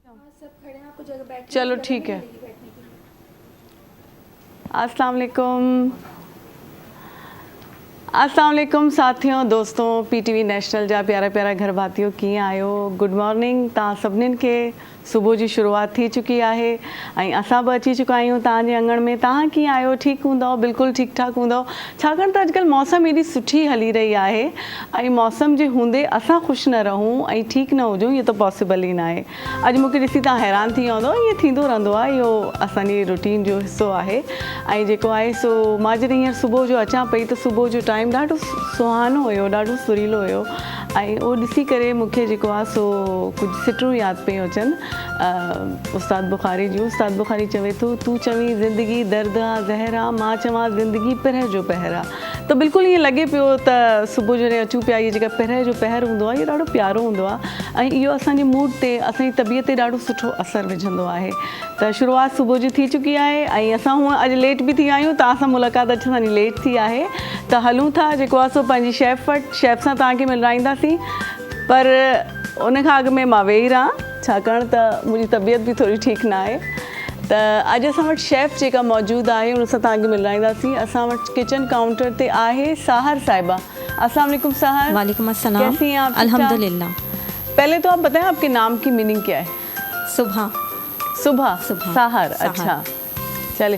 सब खड़े हैं, आपको जगह बैठने चलो की जगह ठीक नहीं है। मिलेगी बैठने की। अस्सलाम वालेकुम, अस्सलाम वालेकुम साथियों, दोस्तों, पीटीवी नेशनल जा प्यारा प्यारा घर भातियों कीअं आहियो। Good morning. तव्हां सभिनीनि खे सुबुह जी शुरूआत थी चुकी आहे ऐं असां बि अची चुका आहियूं तव्हांजे अंगण में। तव्हां कीअं आहियो? ठीकु हूंदव? बिल्कुलु ठीकु ठाकु हूंदव, छाकाणि त अॼुकल्ह मौसम एॾी सुठी हली रही आहे ऐं मौसम जे हूंदे असां ख़ुशि न रहूं ऐं ठीकु न हुजूं, इहो त पॉसिबल ई न आहे। अॼु मूंखे ॾिसी तव्हां हैरान थी वेंदव, ईअं थींदो रहंदो आहे, इहो असांजी रूटीन जो हिसो आहे। ऐं जेको आहे सो मां जॾहिं हींअर सुबुह जो अचां पई त सुबुह जो टाइम ॾाढो सुहानो हुयो, ॾाढो सुरीलो हुयो ऐं उहो ॾिसी करे मूंखे जेको आहे सो कुझु सिटरूं यादि पियूं अचनि उस्ताद बुखारी जूं। उस्ताद बुखारी चवे थो, तूं चवीं ज़िंदगी दर्द आहे ज़हर आहे, मां चवां ज़िंदगी पिरह जो पहर आहे। त बिल्कुलु ईअं लॻे पियो त सुबुह जॾहिं अचूं पिया, इहा जेका पिरह जो पहर हूंदो आहे, इहो ॾाढो प्यारो हूंदो आहे ऐं इहो असांजे मूड ते, असांजी तबियत ते ॾाढो सुठो असरु विझंदो आहे। त शुरूआति सुबुह जी थी चुकी आहे ऐं असां हूअं अॼु लेट बि थी विया आहियूं, तव्हां सां मुलाक़ात अॼु असांजी लेट थी आहे। त हलूं था जेको आहे सो पंहिंजी शेफ़ वटि, शेफ़ सां तव्हांखे मिलाईंदासीं, पर उन खां अॻु में मां वेही रहां, छाकाणि त मुंहिंजी तबियत बि थोरी ठीकु न आहे। त अॼु असां वटि शेफ़ जेका मौजूदु आहे उन सां तव्हांखे मिलाईंदासीं। असां वटि किचन काउंटर ते आहे साहर साहिबा। अस्सलाम वालेकुम साहर। वालेकुम अस्सलाम। कैसी हैं आप? अल्हम्दुलिल्लाह। पहले तो आप बताएं आपके नाम की मीनिंग क्या है? सुबह। सुबह। सुबह। साहर। साहर। अच्छा, चले,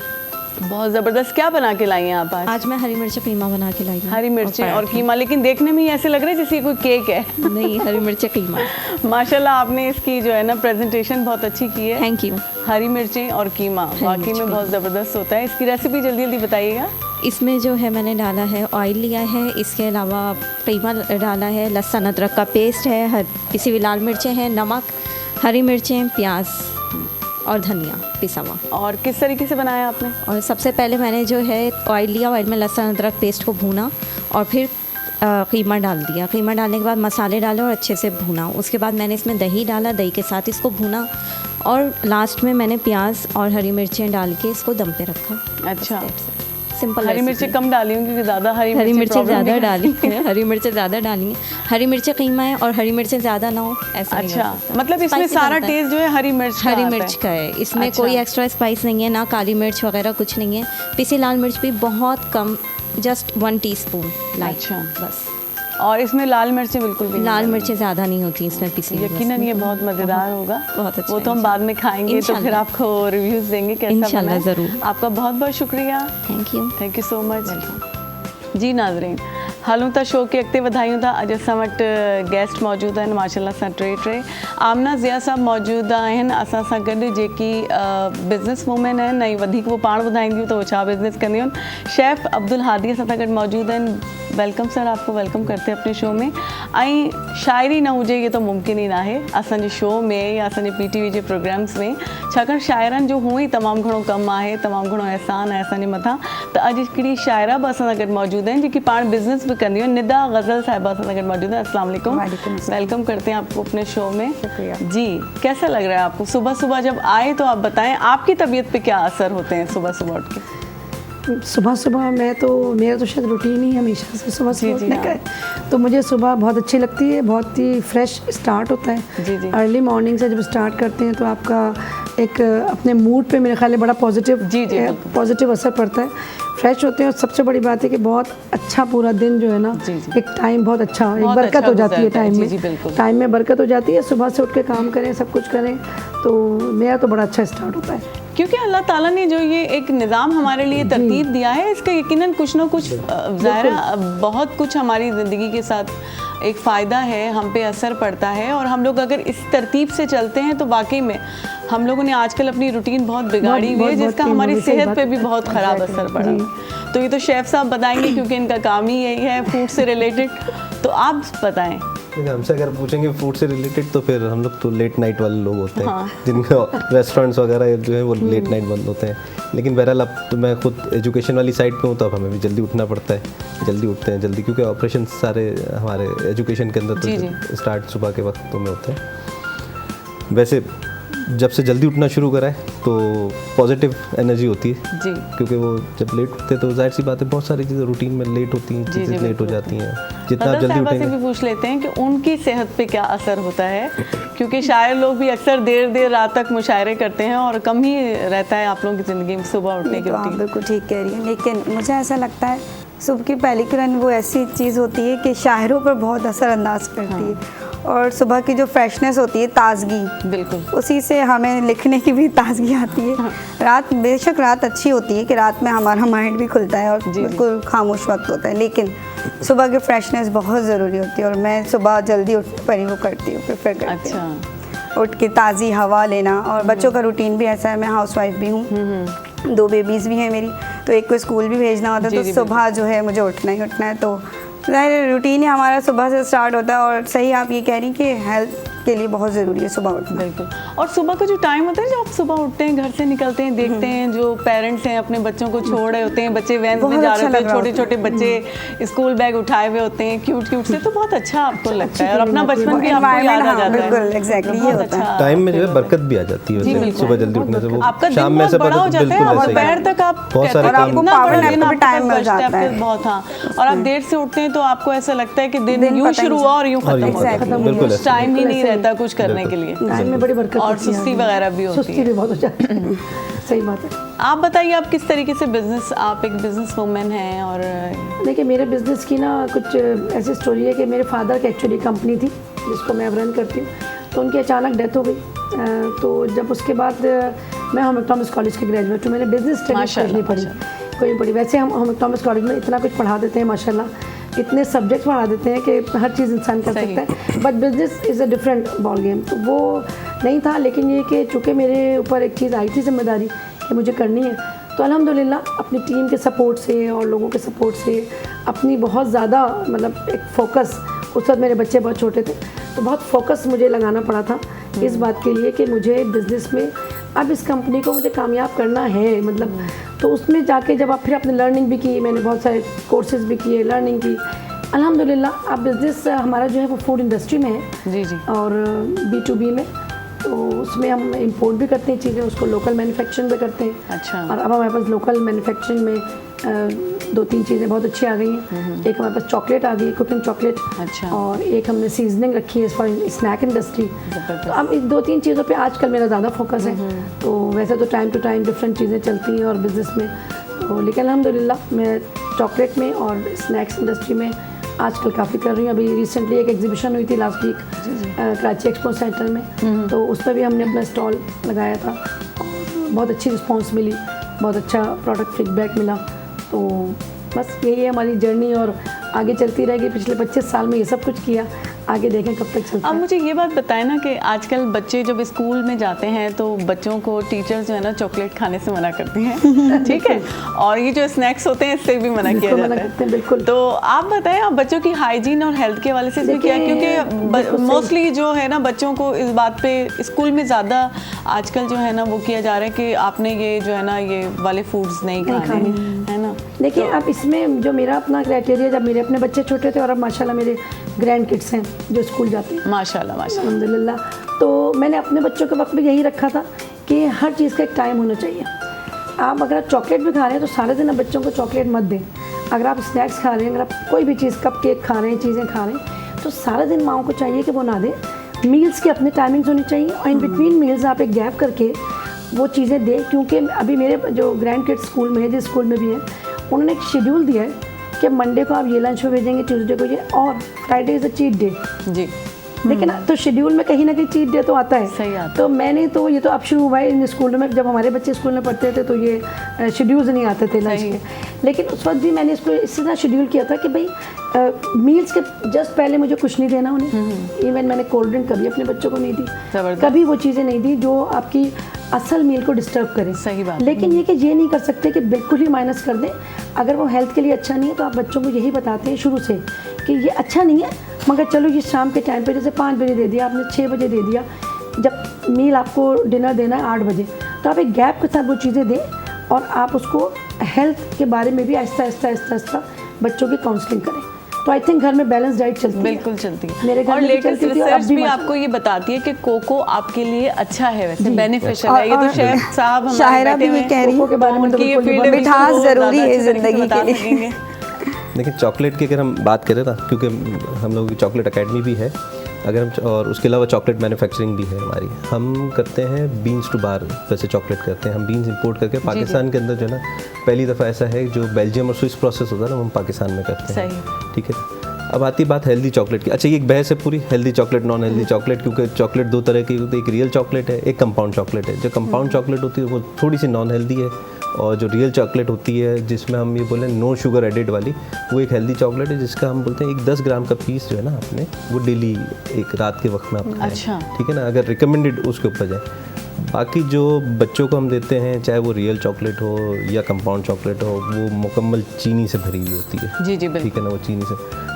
बहुत ज़बरदस्त। क्या बना के लाई हैं आप आज? आज मैं हरी मिर्च कीमा बना के लाई हूँ। हरी मिर्चें और कीमा, लेकिन देखने में ही ऐसे लग रहा है जैसे ये कोई केक है। नहीं, हरी मिर्च कीमा। माशाल्लाह, आपने इसकी जो है ना प्रेजेंटेशन बहुत अच्छी की है। Thank you. हरी मिर्चें और कीमा वाकई में बहुत ज़बरदस्त होता है। इसकी रेसिपी जल्दी जल्दी बताइएगा। इसमें जो है मैंने डाला है ऑयल लिया है, इसके अलावा कीमा डाला है, लहसुन अदरक का पेस्ट है, पिसी हुई लाल मिर्चें हैं, नमक, हरी मिर्चें, प्याज और धनिया पिसा हुआ। और किस तरीके से बनाया आपने? और सबसे पहले मैंने जो है ऑयल लिया, ऑयल में लहसुन अदरक पेस्ट को भूना और फिर कीमा डाल दिया। कीमा डालने के बाद मसाले डाले और अच्छे से भूना। उसके बाद मैंने इसमें दही डाला, दही के साथ इसको भूना और लास्ट में मैंने प्याज और हरी मिर्चें डाल के इसको दम पे रखा। अच्छा, सिंपल। हरी मिर्चें कम डाली हूँ क्योंकि ज़्यादा हरी मिर्चें ज़्यादा डाली हैं। हरी मिर्चें ज़्यादा डाली हैं। हरी मिर्चें कीमा है और हरी मिर्चें ज़्यादा ना हो ऐसा नहीं अच्छा, हो सकता। मतलब इसमें स्पाइसी सारा बनता है। टेस्ट जो है हरी मिर्च का है। इसमें अच्छा। कोई एक्स्ट्रा स्पाइस नहीं है, ना काली मिर्च वगैरह कुछ नहीं है। पिसी लाल मिर्च भी बहुत कम, जस्ट 1 टीस्पून लाइक। अच्छा। बस। और इसमें लाल मिर्चें बिल्कुल भी नहीं लाल डाली। मिर्चें ज़्यादा नहीं होती इसमें पिसी हुई। यकीनन ये बहुत मज़ेदार होगा। बहुत अच्छा वो तो हम बाद में खाएंगे, तो फिर आपको रिव्यूज़ देंगे कैसा बना इंशाल्लाह है। ज़रूर। आपका बहुत बहुत शुक्रिया। Thank you so much. जी नाज़रीन, हलूं था शो के अॻिते वधायूं था। अॼु असां वटि गेस्ट मौजूदु आहिनि, माशाल्लाह सां टे। आमना ज़िया साहब मौजूदु आहिनि असां सां गॾु, जेकी बिज़नेस वूमेन आहिनि ऐं वधीक वो पाण ॿुधाईंदियूं त वो छा बिज़नेस कंदियूं आहिनि। शेफ़ अब्दुल हादी असां सां गॾु मौजूदु आहिनि। वेलकम सर, आपको वेलकम करते हैं अपने शो में। ऐं शाइरी न हुजे ये तो मुमकिन ही ना आहे असांजे शो में या असांजे पीटीवी जे प्रोग्राम्स में, छाकाणि शाइरनि जो हूअं ई तमामु घणो कमु आहे, तमामु घणो एहसान आहे असांजे मथां। त अॼु हिकिड़ी शाइरा बि असां सां गॾु मौजूदु आहिनि जेकी पाण बिज़नेस भी कंदियूं आहिनि। निदा गज़ल साहिबा असां सां गॾु मौजूदु है। अस्सलाम वालेकुम। वेलकम करते हैं आपको अपने शो में। शुक्रिया जी, कैसा लग रहा है आपको? सुबह सुबह जब आए तो आप बताएं आपकी तबीयत पे क्या असर होते हैं सुबह सुबह उठ के? सुबह सुबह मेरा तो शायद रूटीन ही हमेशा से सुबह सुबह उठने का है, तो मुझे सुबह बहुत अच्छी लगती है। बहुत ही फ्रेश स्टार्ट होता है। जी जी। अर्ली मॉर्निंग से जब स्टार्ट करते हैं तो आपका एक अपने मूड पे मेरे ख्याल में बड़ा पॉजिटिव असर पड़ता है। फ्रेश होते हैं और सबसे बड़ी बात है कि बहुत अच्छा पूरा दिन जो है ना, एक टाइम बहुत अच्छा, एक बरकत हो जाती है टाइम में। टाइम में बरकत हो जाती है। सुबह से उठ के काम करें, सब कुछ करें, तो मेरा तो बड़ा अच्छा स्टार्ट होता है। क्योंकि अल्लाह ताला ने जो ये एक निज़ाम हमारे लिए तरतीब दिया है, इसका यकीनन कुछ ना कुछ ज़ाहिर बहुत कुछ हमारी ज़िंदगी के साथ एक फ़ायदा है, हम पे असर पड़ता है। और हम लोग अगर इस तरतीब से चलते हैं तो वाकई में हम लोगों ने आजकल अपनी रूटीन बहुत बिगाड़ी हुई है, जिसका हमारी सेहत पे भी बहुत ख़राब असर पड़ा। तो ये तो शेफ़ साहब बताएंगे क्योंकि इनका काम ही यही है फूड से रिलेटेड। तो आप बताएं। हमसे अगर पूछेंगे फूड से रिलेटेड तो फिर हम लोग तो लेट नाइट वाले लोग होते हैं। जिनके रेस्टोरेंट्स वगैरह जो है वो लेट नाइट बंद होते हैं। लेकिन बहरहाल अब तो मैं खुद एजुकेशन वाली साइड पे हूँ, तो अब हमें भी जल्दी उठना पड़ता है। जल्दी उठते हैं जल्दी, क्योंकि ऑपरेशन सारे हमारे एजुकेशन के अंदर तो स्टार्ट सुबह के वक्त में होते हैं। वैसे जब से जल्दी उठना शुरू करा है तो पॉजिटिव एनर्जी होती है जी क्योंकि वो जब लेट उठते तो जाहिर सी बात है बहुत सारी चीज़ें रूटीन में लेट होती हैं, चीज़ें लेट हो जाती हैं। जितना आप मतलब जल्दी साहिबा से उठेंगे भी पूछ लेते हैं कि उनकी सेहत पे क्या असर होता है, क्योंकि शायर लोग भी अक्सर देर रात तक मुशायरे करते हैं और कम ही रहता है आप लोगों की ज़िंदगी में सुबह उठने की तो आप रूटीन। बिल्कुल ठीक कह रही हैं, लेकिन मुझे ऐसा लगता है सुबह की पहली किरण वो ऐसी चीज़ होती है कि शायरों पर बहुत असरअंदाज करती है और सुबह की जो फ्रेशनेस होती है, ताजगी, बिल्कुल उसी से हमें लिखने की भी ताजगी आती है। रात बेशक रात अच्छी होती है कि रात में हमारा माइंड भी खुलता है और बिल्कुल खामोश वक्त होता है, लेकिन सुबह की फ्रेशनेस बहुत ज़रूरी होती है और मैं सुबह जल्दी उठ पर ही वो करती हूँ, प्रेफर करती हूँ। अच्छा उठ के ताज़ी हवा लेना। और बच्चों का रूटीन भी ऐसा है, मैं हाउसवाइफ भी हूँ, 2 बेबीज़ भी हैं मेरी, तो एक को स्कूल भी भेजना होता है, तो सुबह जो है मुझे उठना ही उठना है। तो रूटीन ही हमारा सुबह से स्टार्ट होता है और सही आप ये कह रही कि हेल्थ के लिए बहुत ज़रूरी है सुबह उठना। बिल्कुल। और सुबह का जो टाइम होता है, जब आप सुबह उठते हैं, घर से निकलते हैं, देखते हैं जो पेरेंट्स हैं अपने बच्चों को छोड़ रहे होते हैं, बच्चे वैन में जा रहे होते हैं, छोटे छोटे बच्चे स्कूल बैग उठाए हुए होते हैं, क्यूट से, तो बहुत अच्छा आपको लगता है और अपना बचपन भी आपको याद आ जाता है। बिल्कुल एग्जैक्टली ये होता है। टाइम में जो है बरकत भी आ जाती है सुबह जल्दी उठने से। वो आपका शाम दिन में बहुत से बड़ा हो जाता है और दोपहर तक आप बहुत सारे और आपको पावर नैप का भी टाइम मिल जाता है बहुत। हाँ, और आप देर से उठते हैं तो आपको ऐसा लगता है कि दिन यूं शुरू हुआ और यूं खत्म हो जाता है, बिल्कुल कुछ टाइम ही नहीं रहता कुछ करने के लिए टाइम में बड़ी बरकत और होती है। सुस्ती वगैरह भी होती सुस्ती है। भी बहुत हो जाती है। सही बात है। आप बताइए, आप किस तरीके से बिजनेस, आप एक बिजनेस वुमेन हैं और देखिए मेरे बिज़नेस की ना कुछ ऐसी स्टोरी है कि मेरे फादर की एक्चुअली कंपनी थी जिसको मैं अब रन करती हूँ, तो उनकी अचानक डेथ हो गई। तो जब उसके बाद मैं होम इकोनॉमिक्स कॉलेज की ग्रेजुएट हूँ, मैंने बिजनेस स्टडीज करनी पड़ी, कोई नहीं पड़ी। वैसे हम होम इकोनॉमिक्स कॉलेज में इतना कुछ पढ़ा देते हैं माशाल्लाह, इतने सब्जेक्ट पढ़ा देते हैं कि हर चीज़ इंसान कर सकता है, but business is a different ball game, तो वो नहीं था। लेकिन ये कि चूँकि मेरे ऊपर एक चीज़ आई थी जिम्मेदारी कि मुझे करनी है, तो अल्हम्दुलिल्लाह अपनी टीम के सपोर्ट से और लोगों के सपोर्ट से अपनी बहुत ज़्यादा मतलब एक फोकस, उस वक्त मेरे बच्चे बहुत छोटे थे तो बहुत फोकस मुझे लगाना पड़ा था इस बात के लिए कि मुझे बिज़नेस में अब इस कंपनी को मुझे कामयाब करना है। मतलब तो उसमें जाके जब आप फिर अपने लर्निंग भी की, मैंने बहुत सारे कोर्सेज़ भी किए, लर्निंग की, अल्हम्दुलिल्लाह अब बिज़नेस हमारा जो है वो फूड इंडस्ट्री में है जी और B2B में, तो उसमें हम इंपोर्ट भी करते हैं चीज़ें, उसको लोकल मैन्युफैक्चरिंग भी करते हैं। अच्छा। और अब हमारे पास लोकल मैन्युफैक्चरिंग में 2-3 चीज़ें बहुत अच्छी आ गई हैं। एक हमारे पास चॉकलेट आ गई है, कुकिंग चॉकलेट। अच्छा। और एक हमने सीजनिंग रखी है फॉर स्नैक इंडस्ट्री। तो अब इन 2-3 चीज़ों पे आजकल मेरा ज़्यादा फोकस है। तो वैसे तो टाइम टू टाइम डिफरेंट चीज़ें चलती हैं और बिज़नेस में, तो लेकिन अल्हम्दुलिल्लाह मैं चॉकलेट में और स्नैक्स इंडस्ट्री में आजकल काफ़ी कर रही हूँ। अभी रिसेंटली एक एग्जीबिशन हुई थी last week Karachi expo centre में, तो उसमें भी हमने अपना स्टॉल लगाया था और बहुत अच्छी रिस्पांस मिली, बहुत अच्छा प्रोडक्ट फीडबैक मिला। तो बस यही है हमारी जर्नी और आगे चलती रहेगी। पिछले 25 साल में ये सब कुछ किया, आगे देखें कब तक चलता अब है। मुझे ये बात बताएं ना कि आजकल बच्चे जब स्कूल में जाते हैं तो बच्चों को टीचर्स जो है ना चॉकलेट खाने से मना करती हैं, ठीक है, और ये जो स्नैक्स होते हैं इससे भी मना किया मना जाता करते हैं, है। बिल्कुल। तो आप बताएं, आप बच्चों की हाइजीन और हेल्थ के हवाले से इसमें क्या है, क्योंकि मोस्टली जो है ना बच्चों को इस बात पे स्कूल में ज़्यादा आजकल जो है ना वो किया जा रहा है कि आपने ये जो है ना ये वाले फूड्स नहीं खाने, है ना। देखिए अब इसमें जो मेरा अपना क्राइटेरिया, जब मेरे अपने बच्चे छोटे थे और अब माशाल्लाह मेरे ग्रैंड किड्स हैं जो स्कूल जाते हैं माशाल्लाह माशाल्लाह, अल्हम्दुलिल्लाह, तो मैंने अपने बच्चों के वक्त भी यही रखा था कि हर चीज़ का एक टाइम होना चाहिए। आप अगर चॉकलेट भी खा रहे हैं तो सारे दिन आप बच्चों को चॉकलेट मत दें। अगर आप स्नैक्स खा रहे हैं, अगर आप कोई भी चीज़ कप केक खा रहे हैं, चीज़ें खा रहे हैं, तो सारा दिन माओ को चाहिए कि वो ना दें। मील्स की अपने टाइमिंग्स होनी चाहिए और इन बिटवीन मील्स आप एक गैप करके वो चीज़ें दें, क्योंकि अभी मेरे जो ग्रैंड किड्स स्कूल में है, जिस स्कूल में भी है, उन्होंने एक शेड्यूल दिया है कि मंडे को आप ये लंच में भेजेंगे, ट्यूसडे को ये, और Friday is a cheat day. जी लेकिन तो शेड्यूल में कहीं ना कहीं चीट डे तो आता है। सही आता है। तो मैंने तो ये तो अब शुरू हुआ है इन स्कूलों में, जब हमारे बच्चे स्कूल में पढ़ते थे तो ये शेड्यूल्स नहीं आते थे लंच के, लेकिन उस वक्त भी मैंने इसको इसी तरह शेड्यूल किया था कि भाई मील्स के जस्ट पहले मुझे कुछ नहीं देना उन्हें। इवन मैंने कोल्ड ड्रिंक कभी अपने बच्चों को नहीं दी, कभी वो चीज़ें नहीं दी जो आपकी असल मील को डिस्टर्ब करें। सही बात। लेकिन ये कि ये नहीं कर सकते कि बिल्कुल ही माइनस कर दें। अगर वो हेल्थ के लिए अच्छा नहीं है तो आप बच्चों को यही बताते हैं शुरू से कि ये अच्छा नहीं है, मगर चलो ये शाम के टाइम पे जैसे 5 बजे दे दिया आपने, 6 बजे दे दिया, जब मील आपको डिनर देना है 8 बजे, तो आप एक गैप के साथ वो चीज़ें दें और आप उसको हेल्थ के बारे में भी आहिस्ता आहिस्ता बच्चों की काउंसलिंग करें। तो आई थिंक घर में बैलेंस डाइट चलती है। बिल्कुल चलती है। मेरे घर और में भी लेटेस्ट चलती थी और अब रिसर्च भी भी मस्त- आपको ये बताती है कि कोको आपके लिए अच्छा है, वैसे जी। बेनिफिशियल है। ये तो और शेफ साहब हमारे शायरा बैठे भी ये हुए कह हैं, रही है कोको के बारे में तो उनकी ये बिल्कुल फील्ड है, मिठास बिल्कुल वो ज़रूरी ज़्यादा है अच्छे तरीके से ज़िंदगी बता के लिए। सकेंगे। लेकिन चॉकलेट की अगर हम बात करें ना, क्योंकि हम लोगों की चॉकलेट अकेडमी भी है, अगर हम और उसके अलावा चॉकलेट मैन्युफैक्चरिंग भी है हमारी। हम करते हैं बीन्स टू बार वैसे चॉकलेट करते हैं हम, बीन्स इंपोर्ट करके पाकिस्तान के अंदर जो है ना, पहली दफ़ा ऐसा है जो बेल्जियम और स्विस प्रोसेस होता है ना, हम पाकिस्तान में करते हैं। सही। ठीक है। अब आती बात हेल्दी चॉकलेट की। अच्छा, ये एक बहस है पूरी, healthy chocolate non healthy chocolate, क्योंकि चॉकलेट दो तरह की होती है, एक रियल चॉकलेट है, एक कंपाउंड चॉकलेट है। जो कंपाउंड चॉकलेट होती है वो थोड़ी सी नॉन हेल्दी है, और जो रियल चॉकलेट होती है जिसमें हम ये बोलें नो शुगर एडेड वाली, वो एक हेल्दी चॉकलेट है, जिसका हम बोलते हैं एक 10 ग्राम का पीस जो है ना आपने, वो डेली एक रात के वक्त में आप खाएं। अच्छा। ठीक है ना, अगर रिकमेंडेड उसके ऊपर जाए। बाकी जो बच्चों को हम देते हैं, चाहे वो रियल चॉकलेट हो या कंपाउंड चॉकलेट हो, वो मुकम्मल चीनी से भरी हुई होती है। जी जी बिल्कुल। ठीक है ना, वो चीनी से,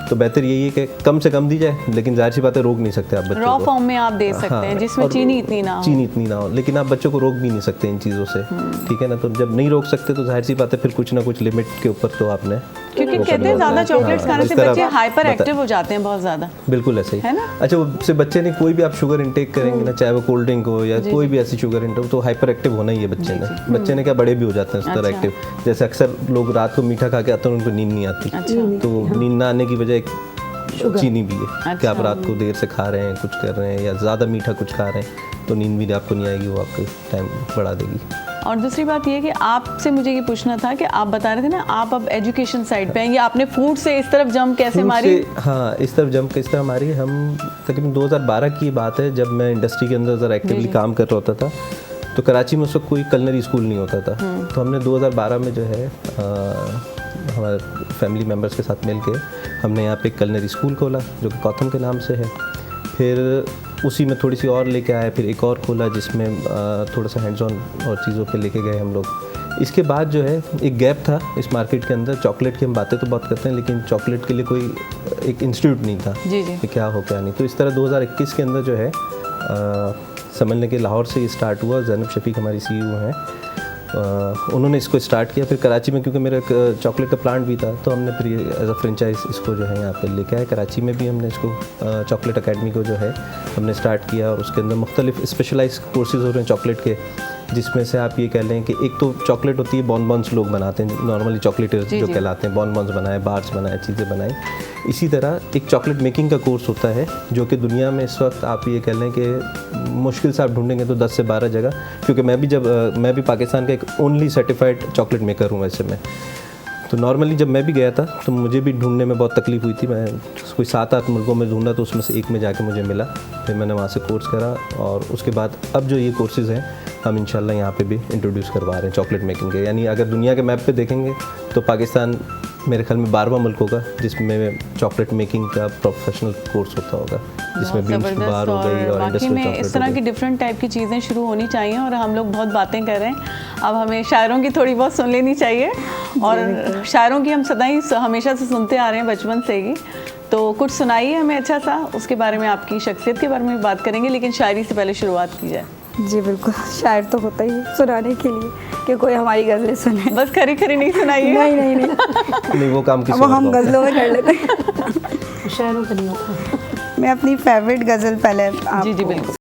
तो बेहतर यही है कि कम से कम दी जाए, लेकिन जाहिर सी बात है रोक नहीं सकते आप बच्चों रॉ को। फॉर्म में आप दे सकते हैं, हाँ, जिसमें और चीनी इतनी ना हो। चीनी इतनी ना हो, लेकिन आप बच्चों को रोक भी नहीं सकते इन चीज़ों से। ठीक है ना, तो जब नहीं रोक सकते तो जाहिर सी बात है फिर कुछ ना कुछ लिमिट के ऊपर तो आपने, क्योंकि वो कहते करना हैं होता ज़्यादा है। चॉकलेट्स हाँ, खाने जिस से तरह बच्चे आप हाइपर बता- एक्टिव हो जाते हैं बहुत ज़्यादा। बिल्कुल ऐसे ही है ना? अच्छा, वो से बच्चे ने कोई भी आप शुगर इंटेक करेंगे ना, चाहे वो कोल्ड ड्रिंक हो या कोई भी ऐसी शुगर इंटेक हो, तो हाइपर एक्टिव होना ही है बच्चे ने। बच्चे ने क्या, बड़े भी हो जाते हैं उस तरह अच्छा। एक्टिव। जैसे अक्सर लोग रात को मीठा खा के आते हैं, उनको नींद नहीं आती, तो नींद ना आने की वजह एक चीनी भी है कि आप रात को देर से खा रहे हैं, कुछ कर रहे हैं, या ज़्यादा मीठा कुछ खा रहे हैं, तो नींद भी आपको नहीं आएगी, वो आपके टाइम बढ़ा देगी। और दूसरी बात ये कि आपसे मुझे ये पूछना था कि आप बता रहे थे ना, आप अब एजुकेशन साइड पे हैं, या आपने फूड से इस तरफ जंप कैसे फूड मारी? से, हाँ, इस तरफ जंप किस तरह मारी। हम तकरीबन 2012 की बात है, जब मैं इंडस्ट्री के अंदर ज़रा एक्टिवली काम कर रहा होता था, तो कराची में उस वक्त कोई कलनरी स्कूल नहीं होता था। तो हमने 2012 में जो है हमारे फैमिली मेम्बर्स के साथ मिल के हमने यहाँ पे एक कलनरी स्कूल खोला, जो कि कौथम के नाम से है। फिर उसी में थोड़ी सी और लेके आए, फिर एक और खोला जिसमें थोड़ा सा हैंड्स ऑन और चीज़ों पे लेके गए हम लोग। इसके बाद जो है एक गैप था इस मार्केट के अंदर। चॉकलेट की हम बातें तो बहुत करते हैं, लेकिन चॉकलेट के लिए कोई एक इंस्टीट्यूट नहीं था जी जी। कि क्या हो क्या नहीं। तो इस तरह 2021 के अंदर जो है समझ लें कि लाहौर से ये स्टार्ट हुआ। ज़ैनब शफीक हमारी CEO हैं, उन्होंने इसको स्टार्ट किया। फिर कराची में, क्योंकि मेरा एक चॉकलेट का प्लांट भी था, तो हमने फिर एज अ फ्रेंचाइज इसको जो है यहाँ पे लेके आए। कराची में भी हमने इसको चॉकलेट अकेडमी को जो है हमने स्टार्ट किया, और उसके अंदर मुख्तलिफ स्पेशलाइज कोर्सेज हो रहे हैं चॉकलेट के, जिसमें से आप ये कह लें कि एक तो चॉकलेट होती है, बॉनबॉन्स लोग बनाते हैं नॉर्मली, चॉकलेटर्स जो कहलाते हैं, बॉनबॉन्स बनाए, बार्स बनाए, चीज़ें बनाई। इसी तरह एक चॉकलेट मेकिंग का कोर्स होता है, जो कि दुनिया में इस वक्त आप ये कह लें कि मुश्किल से आप ढूंढेंगे तो 10 से 12 जगह, क्योंकि मैं भी पाकिस्तान का एक ओनली सर्टिफाइड चॉकलेट मेकर हूँ वैसे में। तो नॉर्मली जब मैं भी गया था तो मुझे भी ढूंढने में बहुत तकलीफ हुई थी। मैं कोई 7-8 मुल्कों में ढूंढा, तो उसमें से एक में जाके मुझे मिला। फिर मैंने वहाँ से कोर्स करा, और उसके बाद अब जो ये कोर्सेज़ हैं हम इंशाल्लाह यहाँ पे भी इंट्रोड्यूस करवा रहे हैं चॉकलेट मेकिंग के। यानी अगर दुनिया के मैप पे देखेंगे तो पाकिस्तान मेरे ख्याल में 12वां मुल्क होगा जिसमें चॉकलेट मेकिंग का प्रोफेशनल कोर्स होता होगा, जिसमें बीन्स टू बार हो गई और वाकई इंडस्ट्रियल में चॉकलेट इस तरह की डिफरेंट टाइप की चीज़ें शुरू होनी चाहिए। और हम लोग बहुत बातें कर रहे हैं, अब हमें शायरों की थोड़ी बहुत सुन लेनी चाहिए। और शायरों की हम सदा ही हमेशा से सुनते आ रहे हैं, बचपन से ही। तो कुछ सुनाइए हमें अच्छा सा, उसके बारे में, आपकी शख्सियत के बारे में बात करेंगे, लेकिन शायरी से पहले शुरुआत की जाए। जी बिल्कुल, शायर तो होता ही है सुनाने के लिए कि कोई हमारी गज़लें सुने। बस खरी खरी नहीं सुनाइए। नहीं नहीं नहीं, नहीं, वो काम किसी वो और हम को होता है। गज़लों में कर लेते हैं। शायरों का नहीं होता। मैं अपनी फेवरेट गज़ल पहले आपको जी जी बिल्कुल।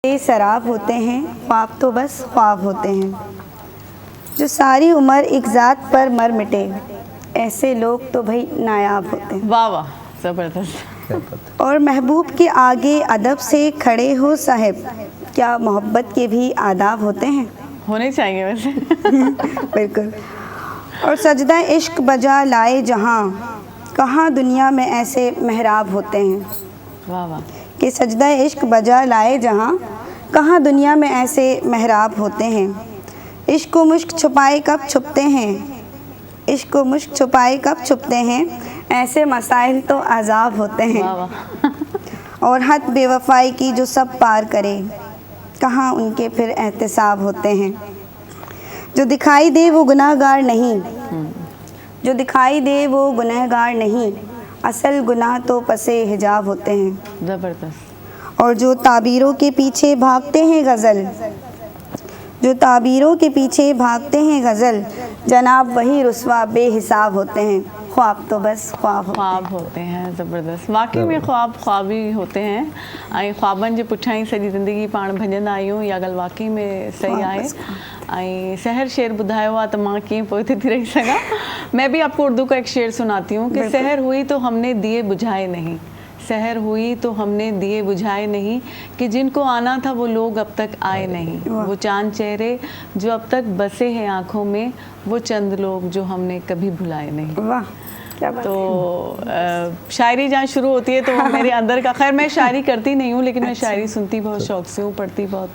शराब होते हैं ख्वाब, तो बस ख्वाब होते हैं जो सारी उम्र एक ज़ात पर मर मिटे, ऐसे लोग तो भाई नायाब होते हैं। वाह वाह, ज़बरदस्त। और महबूब के आगे अदब से खड़े हो साहिब, क्या मोहब्बत के भी आदाब होते हैं? होने चाहिए वैसे। बिल्कुल। और सजदा इश्क बजा लाए जहाँ, कहाँ दुनिया में ऐसे महराब होते हैं। वाह वाह। कि सजदा इश्क बजा लाए जहाँ, कहाँ दुनिया में ऐसे महराब होते हैं। इश्क व मुश्क छुपाए कब छुपते हैं, इश्क व मुश्क छुपाए कब छुपते हैं, ऐसे मसाइल तो अजाब होते हैं। वाह वाह। और हद बेवफाई की जो सब पार करे, कहाँ उनके फिर एहतिसाब होते हैं। जो दिखाई दे वो गुनाहगार नहीं, जो दिखाई दे वो गुनहगार नहीं, असल गुनाह तो पसे हिजाब होते हैं। ज़बरदस्त। और जो ताबीरों के पीछे भागते हैं गज़ल, जो ताबीरों के पीछे भागते हैं गज़ल, जनाब वही रुस्वा बेहिसाब होते हैं। ख्वाब तो बस ख्वाब होते हैं। ज़बरदस्त, वाकई में ख्वाब ख्वाब ही होते हैं। ऐं ख्वाबनि जे पुठियां ई सॼी ज़िंदगी पाण भॼंदा आहियूं, इहा ॻाल्हि वाकई में सही आहे। ऐं सहर शेर ॿुधायो आहे त मां कीअं पोइ थी रही सघां। मैं भी आपको उर्दू का एक शेर सुनाती हूँ कि सहर हुई तो हमने दिए बुझाए नहीं, सहर हुई तो हमने दिए बुझाए नहीं, कि जिनको आना था वो लोग अब तक आए नहीं, वो चांद चेहरे जो अब तक बसे हैं आँखों में, वो चंद लोग जो हमने कभी भुलाए नहीं। वाह क्या बात तो शायरी जहाँ शुरू होती है तो मेरे अंदर का, खैर मैं शायरी करती नहीं हूँ, लेकिन मैं शायरी सुनती बहुत शौक से हूँ, पढ़ती बहुत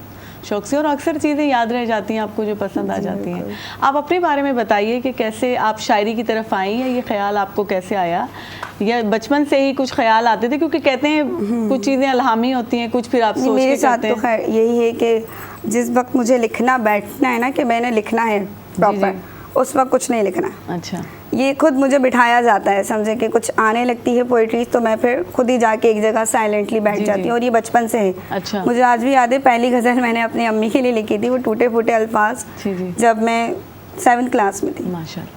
शौक से, और अक्सर चीज़ें याद रह जाती हैं आपको जो पसंद आ जाती हैं। आप अपने बारे में बताइए कि कैसे आप शायरी की तरफ आई, या ये ख्याल आपको कैसे आया, या बचपन से ही कुछ ख्याल आते थे? क्योंकि कहते हैं कुछ चीज़ें इल्हामी होती हैं, कुछ फिर आप सोच मेरे के साथ करते तो हैं। खैर यही है कि जिस वक्त मुझे लिखना बैठना है ना, कि मैंने लिखना है प्रॉपर, उस वक्त कुछ नहीं लिखना। अच्छा, ये खुद मुझे बिठाया जाता है, समझे कि कुछ आने लगती है पोइट्री तो मैं फिर खुद ही जाके एक जगह साइलेंटली बैठ जाती हूँ, और ये बचपन से है। अच्छा। मुझे आज भी याद है पहली गज़ल मैंने अपनी अम्मी के लिए लिखी थी, वो टूटे फूटे अल्फाज, जी। जब मैं 7th क्लास में थी। माशाल्लाह।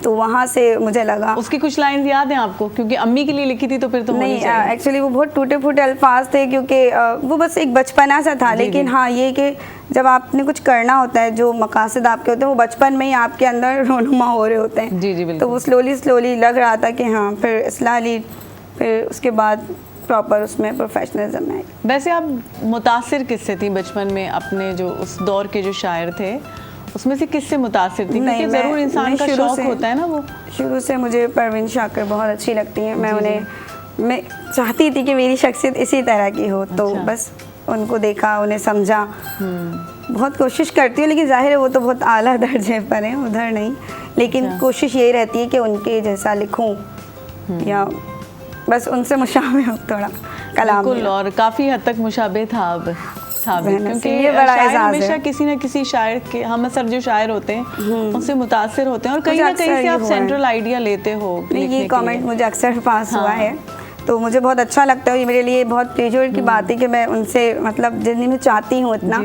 तो वहाँ से मुझे लगा, उसकी कुछ लाइंस याद हैं आपको? क्योंकि अम्मी के लिए लिखी थी तो फिर तो होनी नहीं चाहिए। एक्चुअली वो बहुत टूटे फूटे अल्फाज थे, क्योंकि वो बस एक बचपना सा था। लेकिन हाँ ये कि जब आपने कुछ करना होता है, जो मकासद आपके होते हैं वो बचपन में ही आपके अंदर रोनुमा हो रहे होते हैं। जी बिल्कुल। तो वो स्लोली लग रहा था कि हाँ, फिर इस्लाह ली, फिर उसके बाद प्रॉपर उसमें प्रोफेशनलिज्म में आई। वैसे आप मुतासिर किससे थी बचपन में, अपने जो उस दौर के जो शायर थे उसमें से किससे मुतासिर थी? क्योंकि ज़रूर इंसान का शौक होता है ना। वो शुरू से मुझे परवीन शाकिर बहुत अच्छी लगती हैं। मैं चाहती थी कि मेरी शख्सियत इसी तरह की हो, तो बस उनको देखा, उन्हें समझा, बहुत कोशिश करती हूँ, लेकिन जाहिर है वो तो बहुत आला दर्जे पर है, उधर नहीं। लेकिन कोशिश यही रहती है कि उनके जैसा लिखूँ, या बस उनसे मुशाबे हो थोड़ा कलाम। बिल्कुल, और काफ़ी हद तक मुशाबे था अब भी, क्योंकि ये बड़ा शायर एजाज़ हमेशा है। किसी न किसी शायर के, हम सर जो शायर होते हैं उनसे मुतासिर होते हैं, और कहीं ना कहीं से आप सेंट्रल आइडिया लेते हो। ये कमेंट मुझे अक्सर पास हुआ है, तो मुझे बहुत अच्छा लगता है। ये मेरे लिए बहुत प्लेजर की बात है कि मैं उनसे, मतलब जितनी मैं चाहती हूँ इतना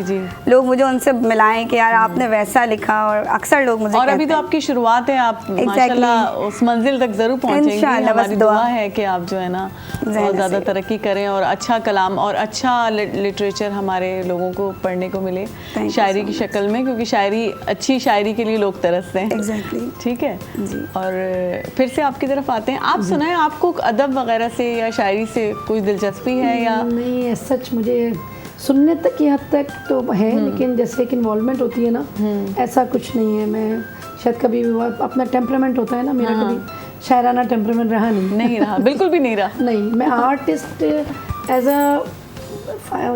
लोग मुझे उनसे मिलाएं कि यार आपने वैसा लिखा, और अक्सर लोग मुझे और अभी तो आपकी शुरुआत है, आप माशाल्लाह उस मंजिल तक ज़रूर पहुँचेंगे। हमारी दुआ है कि आप जो है ना बहुत ज़्यादा तरक्की करें, और अच्छा कलाम और अच्छा लिटरेचर हमारे लोगों को पढ़ने को मिले शायरी की शक्ल में, क्योंकि शायरी, अच्छी शायरी के लिए लोग तरसते हैं। एग्जैक्टली, ठीक है जी। और फिर से आपकी तरफ आते हैं, आप सुनाएं, आपको अदब वगैरह से या शायरी से कोई दिलचस्पी है? या नहीं, सच मुझे सुनने तक की हद तक तो है, लेकिन जैसे एक इन्वॉल्वमेंट होती है ना, ऐसा कुछ नहीं है। मैं शायद कभी अपना टेम्परामेंट होता है ना, मेरा कभी शायराना टेम्परामेंट रहा नहीं रहा, बिल्कुल भी नहीं रहा। नहीं, मैं artist as a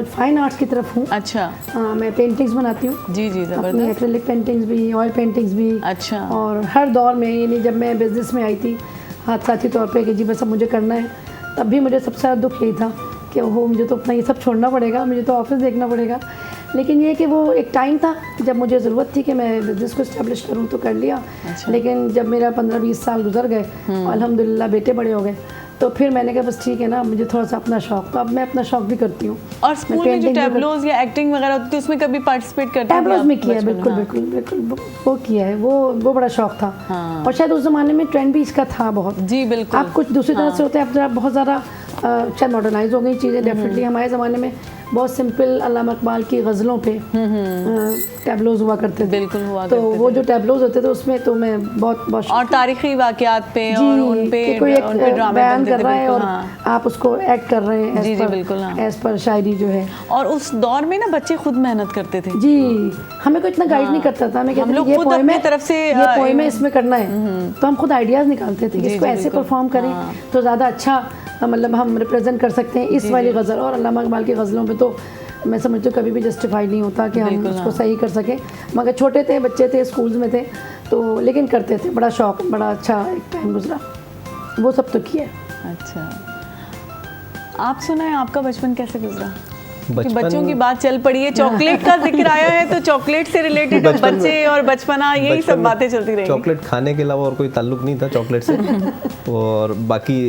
fine arts की तरफ हूँ। अच्छा। हाँ, मैं पेंटिंग्स बनाती हूँ। जी अपनी एक्रिलिक पेंटिंग्स भी, ऑयल पेंटिंग्स भी। अच्छा। और हर दौर में, यानी जब मैं बिजनेस में आई थी हादसाती तौर पे कि जी बस अब मुझे करना है, तब भी मुझे सबसे ज़्यादा दुख यही था कि ओहो मुझे तो अपना ये सब छोड़ना पड़ेगा, मुझे तो ऑफिस देखना पड़ेगा। लेकिन ये कि वो एक टाइम था जब मुझे ज़रूरत थी कि मैं बिज़नेस को इस्टेब्लिश करूँ, तो कर लिया। अच्छा। लेकिन जब मेरा 15-20 साल गुजर गए, अल्हम्दुलिल्लाह बेटे बड़े हो गए, तो फिर मैंने कहा बस ठीक है ना, मुझे थोड़ा सा अपना शौक, तो अब मैं अपना शौक भी करती हूँ। और स्कूल में जो टैबलोज या एक्टिंग वगैरह होती थी उसमें कभी पार्टिसिपेट करते हैं? टैबलोज में किया है, बिल्कुल वो किया है, वो बड़ा शौक था। और शायद उस ज़माने में ट्रेंड भी इसका था बहुत। जी बिल्कुल। आप कुछ दूसरी तरह से होते हैं, अब जरा बहुत ज़्यादा शायद मॉडर्नाइज हो गई चीज़ें। डेफिनेटली हमारे ज़माने में बहुत सिंपल अल्लामा इकबाल की गज़लों पे टैबलोज हुआ करते थे। बिल्कुल हुआ तो करते वो जो टैबलोज होते थे उसमें तो मैं बहुत और तारीखी वाक़यात पे और उन पे कोई एक ड्रामे बयान कर रहा है और हाँ। आप उसको एक्ट कर रहे हैं। जी बिल्कुल, हाँ। एज पर शायरी जो है। और उस दौर में ना बच्चे खुद मेहनत करते थे। जी, हमें कोई इतना गाइड नहीं करता था। हमें कहते थे ये पोएम है, तरफ से ये पोएम है, इसमें करना है, तो हम खुद आइडियाज़ निकालते थे कि इसको ऐसे परफॉर्म करें तो ज़्यादा अच्छा, मतलब हम रिप्रेजेंट कर सकते हैं इस वाली गज़ल। और अल्लामा इकबाल की गज़लों पे तो मैं समझती हूँ कभी भी जस्टिफाइड नहीं होता कि हम उसको सही कर सकें। मगर छोटे थे, बच्चे थे, स्कूल्स में थे, तो लेकिन करते थे, बड़ा शौक, बड़ा अच्छा एक टाइम गुजरा, वो सब तो किया। अच्छा, आप सुनाएं, आपका बचपन कैसे गुजरा? बच्चों की बात चल पड़ी है, चॉकलेट का जिक्र आया है, तो चॉकलेट से रिलेटेड बच्चे और बचपना यही सब बातें चलती रहेंगी। चॉकलेट खाने के अलावा और कोई ताल्लुक नहीं था चॉकलेट से। और बाकी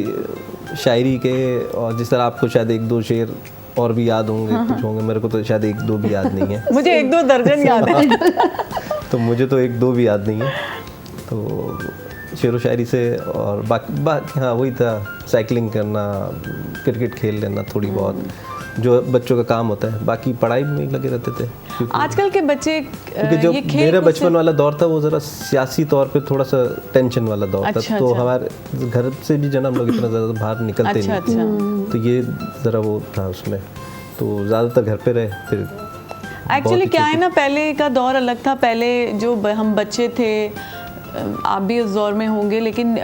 शायरी के, और जिस तरह आपको शायद एक दो शेर और भी याद होंगे, कुछ होंगे, मेरे को तो शायद एक दो भी याद नहीं है। मुझे एक दो दर्जन याद है। तो मुझे तो एक दो भी याद नहीं है। तो शेर व शायरी से, और बाकी हाँ वही था, साइकिलिंग करना, क्रिकेट खेल लेना थोड़ी बहुत, जो बच्चों का काम होता है। बाकी पढ़ाई में लगे रहते थे। आजकल के बच्चे क्योंकि जो मेरा बचपन वाला दौर था वो ज़रा सियासी तौर पे थोड़ा सा टेंशन वाला दौर था। तो हमारे घर से भी जन हम लोग इतना ज़्यादा बाहर निकलते नहीं, तो ये ज़रा वो था उसमें, तो ज़्यादातर घर पे रहे। फिर एक्चुअली क्या है ना, पहले का दौर अलग था। पहले जो हम बच्चे थे, आप भी उस दौर में होंगे, लेकिन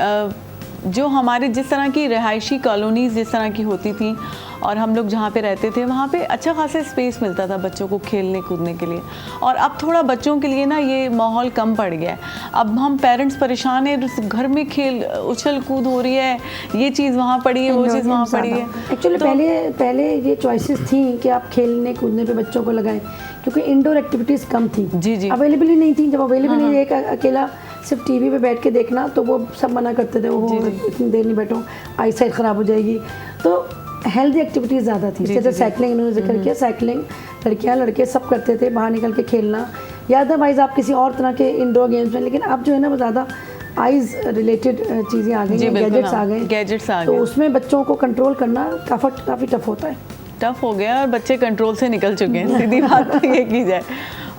जो हमारे जिस तरह की रिहायशी कॉलोनीज़ जिस तरह की होती थी, और हम लोग जहाँ पे रहते थे वहाँ पे अच्छा खासा स्पेस मिलता था बच्चों को खेलने कूदने के लिए। और अब थोड़ा बच्चों के लिए ना ये माहौल कम पड़ गया है। अब हम पेरेंट्स परेशान हैं, घर में खेल उछल कूद हो रही है, ये चीज़ वहाँ पड़ी है, वो चीज़ वहाँ पड़ी है। एक्चुअली पहले ये चॉइसेस थी कि आप खेलने कूदने पे बच्चों को लगाएं, क्योंकि इंडोर एक्टिविटीज़ कम थी, जी अवेलेबल ही नहीं थी। जब अवेलेबल नहीं, एक अकेला सिर्फ टीवी पे बैठ के देखना, तो वो सब मना करते थे, वो इतनी देर नहीं बैठो, आई साइट ख़राब हो जाएगी। तो हेल्दी एक्टिविटीज़ ज़्यादा थी, जैसे साइकिलिंग इन्होंने जिक्र किया, साइकिलिंग लड़कियां लड़के सब करते थे, बाहर निकल के खेलना, या अदरवाइज आप किसी और तरह के इंडोर गेम्स में। लेकिन अब जो है ना वो ज़्यादा आइज़ रिलेटेड चीज़ें आ गई हैं, गैजेट्स आ गए, तो उसमें बच्चों को कंट्रोल करना काफ़ी टफ होता है। टफ हो गया और बच्चे कंट्रोल से निकल चुके हैं, सीधी बात तो ये की जाए।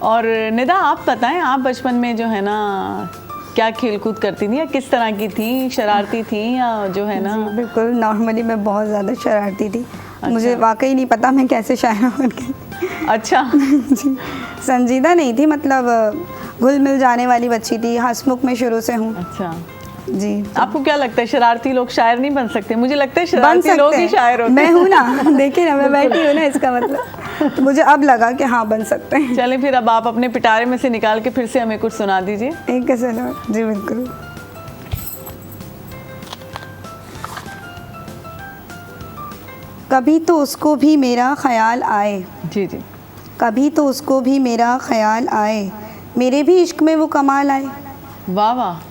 और निदा आप बताएं, आप बचपन में जो है ना क्या खेलकूद करती थी, या किस तरह की थी, शरारती थी या जो है ना? बिल्कुल नॉर्मली मैं बहुत ज़्यादा शरारती थी। मुझे वाकई नहीं पता मैं कैसे शायरा बन गई। अच्छा। संजीदा नहीं थी, मतलब घुल मिल जाने वाली बच्ची थी, हंसमुख में शुरू से हूँ। अच्छा जी। आपको क्या लगता है शरारती लोग शायर नहीं बन सकते? मुझे लगता है शरारती लोग ही शायर होते हैं। मैं हूँ ना, देखिए ना मैं बैठी हूँ ना, इसका मतलब तो मुझे अब लगा कि हाँ बन सकते हैं। चलें फिर अब आप अपने पिटारे में से निकाल के फिर से हमें कुछ सुना दीजिए। एक चलो जी बिल्कुल। कभी तो उसको भी मेरा ख्याल आए, जी जी, कभी तो उसको भी मेरा ख्याल आए, मेरे भी इश्क में वो कमाल आए। वाह वाह।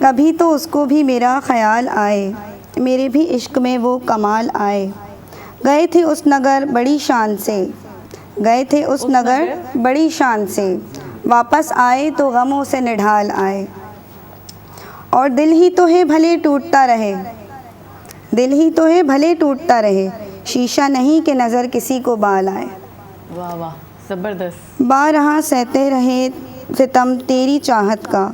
कभी तो उसको भी मेरा ख्याल आए, मेरे भी इश्क में वो कमाल आए। गए थे उस नगर बड़ी शान से, गए थे उस नगर बड़ी शान से, वापस आए तो गमों से निढाल आए। और दिल ही तो है भले टूटता रहे, दिल ही तो है भले टूटता रहे, शीशा नहीं कि नज़र किसी को बाल आए। वाह वाह, ज़बरदस्त। बारहा सहते रहे सितम तेरी चाहत का,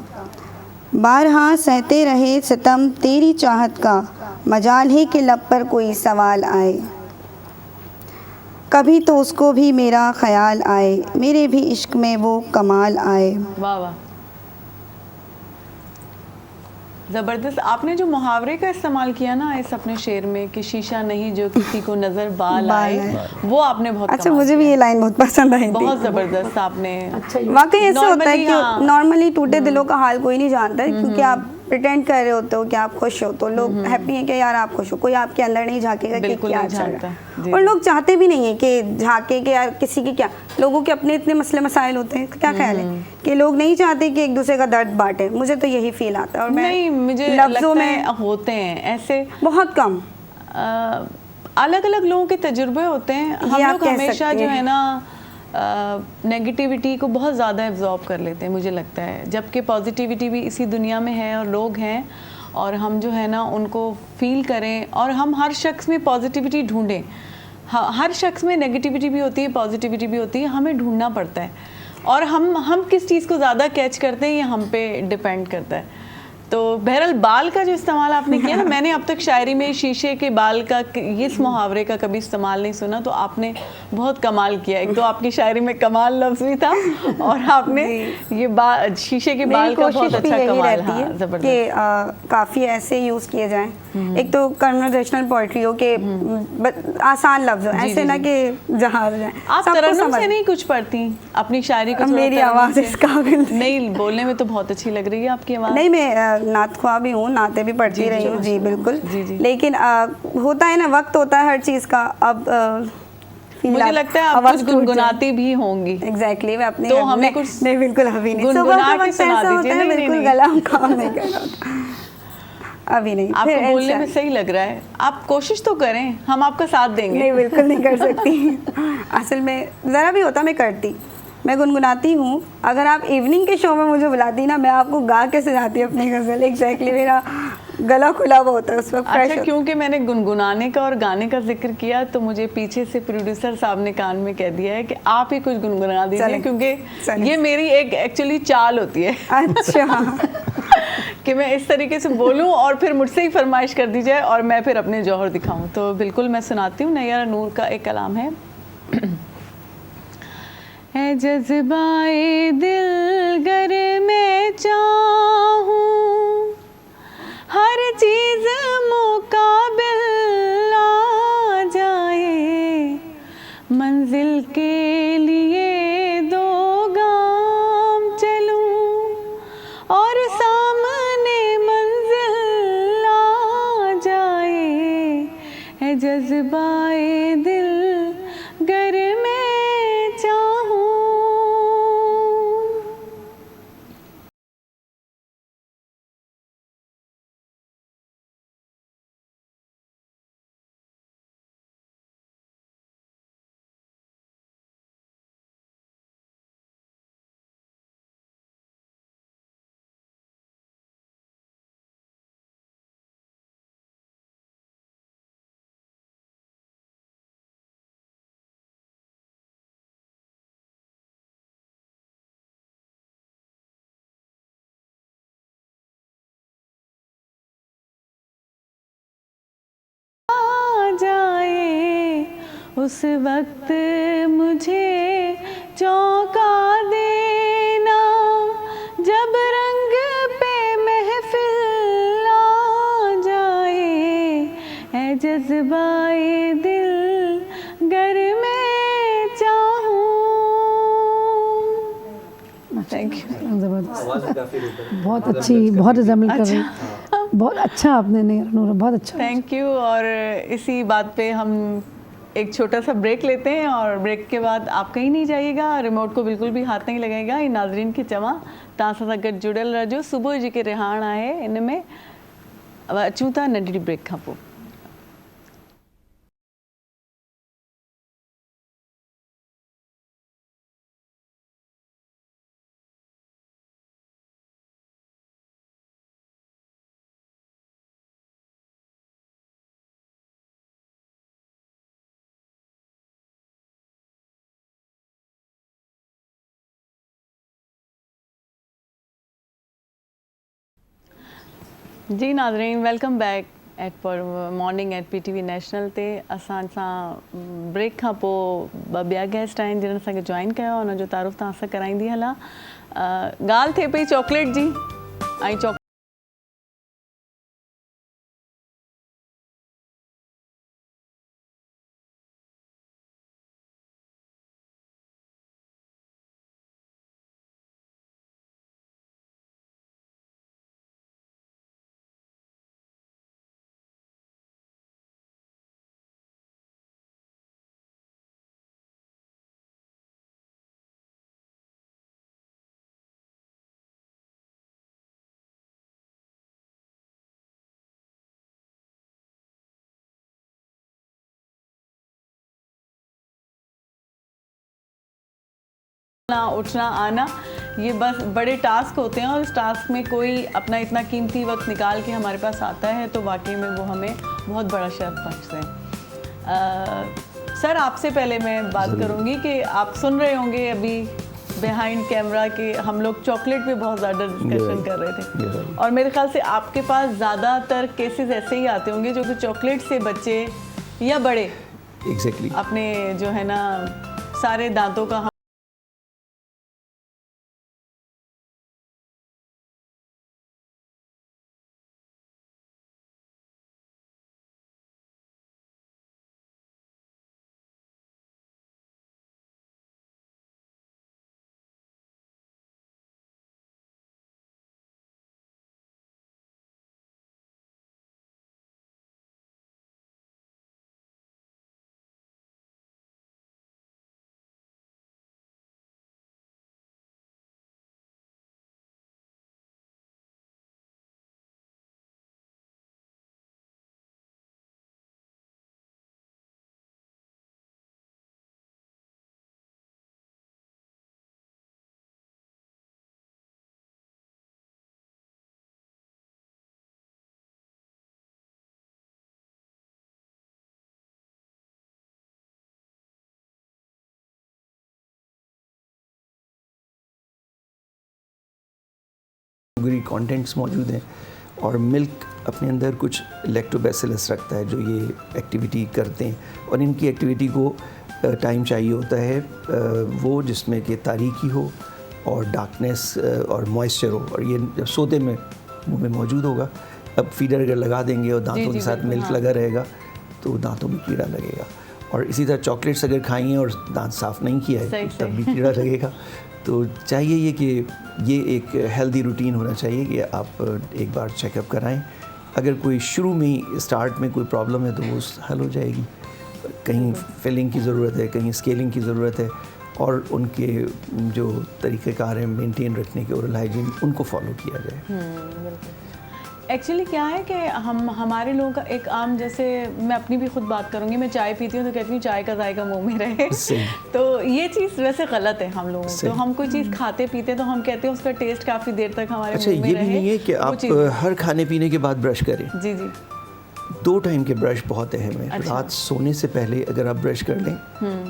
बारहा सहते रहे सितम तेरी चाहत का, मजाल है कि लब पर कोई सवाल आए। कभी तो उसको भी मेरा ख्याल आए, मेरे भी इश्क में वो कमाल आए। वाह वाह, ज़बरदस्त। आपने जो मुहावरे का इस्तेमाल किया ना इस अपने शेर में कि शीशा नहीं जो किसी को नज़र बाल आए, वो आपने बहुत अच्छा, मुझे भी ये लाइन बहुत पसंद आई थी। बहुत ज़बरदस्त आपने। अच्छा, वाकई ऐसे होता है कि हाँ। नॉर्मली टूटे दिलों का हाल कोई नहीं जानता है, क्योंकि आप प्रिटेंड कर रहे होते हो कि आप खुश हो, तो लोग हैप्पी हैं कि यार आप खुश हो, कोई आपके अंदर नहीं झांकेगा कि क्या चल रहा है। और लोग चाहते भी नहीं है कि झांके कि यार किसी की क्या, लोगों के अपने इतने मसले मसाइल होते हैं। क्या ख्याल है कि लोग नहीं चाहते कि एक दूसरे का दर्द बांटे? मुझे तो यही फील आता है। और नहीं, मुझे लफ्जों में होते हैं ऐसे बहुत कम, अलग अलग लोगों के तजुर्बे होते हैं। हम लोग हमेशा जो है ना नेगेटिविटी को बहुत ज़्यादा एब्जॉर्ब कर लेते हैं, मुझे लगता है, जबकि पॉजिटिविटी भी इसी दुनिया में है और लोग हैं, और हम जो है ना उनको फील करें, और हम हर शख्स में पॉजिटिविटी ढूंढें। हर शख्स में नेगेटिविटी भी होती है, पॉजिटिविटी भी होती है, हमें ढूंढना पड़ता है, और हम किस चीज़ को ज़्यादा कैच करते हैं ये हम पे डिपेंड करता है। तो बहरहाल बाल का जो इस्तेमाल आपने किया ना, मैंने अब तक शायरी में शीशे के बाल का इस मुहावरे का कभी इस्तेमाल नहीं सुना, तो आपने बहुत कमाल किया। एक तो आपकी शायरी में कमाल लफ्ज़ भी था, और आपने ये शीशे के बाल का बहुत अच्छा कमाल। हाँ, ज़बरदस्त कि काफ़ी ऐसे यूज़ किए जाएं, एक तो कन्वर्सेशनल पोइट्री हो के आसान लफ्ज़ हो, ऐसे ना कि जहाज जाए। आप तरन्नुम से नहीं कुछ पढ़ती अपनी शायरी को? मेरी आवाज़ इस काबिल नहीं, बोलने में तो बहुत अच्छी लग रही है आपकी आवाज़। नहीं, मैं नात ख्वाह भी हूँ, नाते भी पढ़ती रही हूँ। जी बिल्कुल। लेकिन होता है ना, वक्त होता है हर चीज़ का। अब मुझे लगता है आप कुछ गुनगुनाती भी होंगी। एग्जैक्टली मैं अपने तो हमें कुछ नहीं बिल्कुल अभी नहीं, सुबह गुनगुना का के वक्त सुना ऐसा होता दीजिए। है नहीं, बिल्कुल नहीं, गला काम नहीं कर रहा होता अभी नहीं। आपको फिर बोलने में इंसान- सही लग रहा है, आप कोशिश तो करें, हम आपका साथ देंगे। नहीं बिल्कुल नहीं कर सकती असल में ज़रा भी होता मैं करती, मैं गुनगुनाती हूँ। अगर आप इवनिंग के शो में मुझे बुलाती ना, मैं आपको गा के सुनाती अपनी गज़ल। एग्जैक्टली मेरा गला खुला हुआ होता है उस वक्त, फ्रेश अच्छा, क्योंकि मैंने गुनगुनाने का और गाने का जिक्र किया तो मुझे पीछे से प्रोड्यूसर साहब ने कान में कह दिया है कि आप ही कुछ गुनगुना दीजिए, चलें, क्योंकि चलें। ये मेरी एक एक्चुअली चाल होती है अच्छा कि मैं इस तरीके से बोलूं और फिर मुझसे ही फरमाइश कर दी जाए और मैं फिर अपने जौहर दिखाऊं। तो बिल्कुल मैं सुनाती हूँ। नैयारा नूर का एक कलाम है जज्बाए दिल गर मैं चाहूं हर चीज मुकाबिल आ जाए, मंजिल के लिए दो गाम चलूं और सामने मंजिल आ जाए, है जज्बाए दिल गर मैं चाहूं। जाए उस वक्त मुझे चौंका देना, जब रंग पे महफिल आ जाए, है जज्बाए दिल गर मैं चाहूं। Thank you. ज़बरदस्त, बहुत अच्छी, बहुत रिजेंबल कर रही, बहुत अच्छा आपने नैयारा नूर, बहुत अच्छा। Thank you. और इसी बात पे हम एक छोटा सा ब्रेक लेते हैं और ब्रेक के बाद आप कहीं नहीं जाइएगा, रिमोट को बिल्कुल भी हाथ नहीं लगाएगा। ये नाजरीन की चवा तव्हां सां गॾु जुड़ियल रहिजो। सुबुह जेके रिहाण आहे इन में अचूं था नंढड़ी ब्रेक खां पोइ। जी नाज़रीन, वेलकम बैक एट पर मॉर्निंग एट PTV नेशनल ते। असां सां ब्रेक खां पोइ ॿिया गेस्ट आहिनि जिन्हनि असांखे जॉइन कयो आहे, उनजो तारुफ़ तव्हां सां कराईंदी हलां। ॻाल्हि थिए पई चॉकलेट जी, ऐं उठना आना, ये बस बड़े टास्क होते हैं और इस टास्क में कोई अपना इतना कीमती वक्त निकाल के हमारे पास आता है तो वाकई में वो हमें बहुत बड़ा शर्फ बख्शते हैं। सर, आपसे पहले मैं बात करूंगी कि आप सुन रहे होंगे अभी बिहाइंड कैमरा के हम लोग चॉकलेट पे बहुत ज़्यादा डिस्कशन कर रहे थे और मेरे ख्याल से आपके पास ज़्यादातर केसेस ऐसे ही आते होंगे जो कि चॉकलेट से बच्चे या बड़े अपने जो है ना सारे दांतों का शुगरी कंटेंट्स मौजूद हैं और मिल्क अपने अंदर कुछ लैक्टोबैसिलस रखता है जो ये एक्टिविटी करते हैं, और इनकी एक्टिविटी को टाइम चाहिए होता है वो जिसमें कि तारीकी हो और डार्कनेस और मॉइस्चर हो, और ये जब सोते में मुंह में मौजूद होगा। अब फीडर अगर लगा देंगे और दांतों के साथ मिल्क लगा रहेगा तो दांतों में कीड़ा लगेगा, और इसी तरह चॉकलेट्स अगर खाई हैं और दांत साफ़ नहीं किया है तब भी कीड़ा लगेगा। तो चाहिए ये कि ये एक हेल्दी रूटीन होना चाहिए कि आप एक बार चेकअप कराएं। अगर कोई शुरू में ही स्टार्ट में कोई प्रॉब्लम है तो वो हल हो जाएगी। कहीं फिलिंग की ज़रूरत है, कहीं स्केलिंग की ज़रूरत है, और उनके जो तरीक़ेकार हैं मेंटेन रखने के ओरल हाइजीन उनको फॉलो किया जाए। एक्चुअली क्या है कि हमारे लोगों का एक आम, जैसे मैं अपनी भी खुद बात करूँगी, मैं चाय पीती हूँ तो कहती हूँ चाय का जायका मुंह में रहे। तो ये चीज़ वैसे गलत है हम लोगों, तो हम कोई चीज़ खाते पीते तो हम कहते हैं उसका टेस्ट काफ़ी देर तक हमारे मुंह में रहे। ये भी नहीं है कि आप हर खाने पीने के बाद ब्रश करें। जी जी, 2 टाइम के ब्रश बहुत अहम है। रात सोने से पहले अगर आप ब्रश कर लें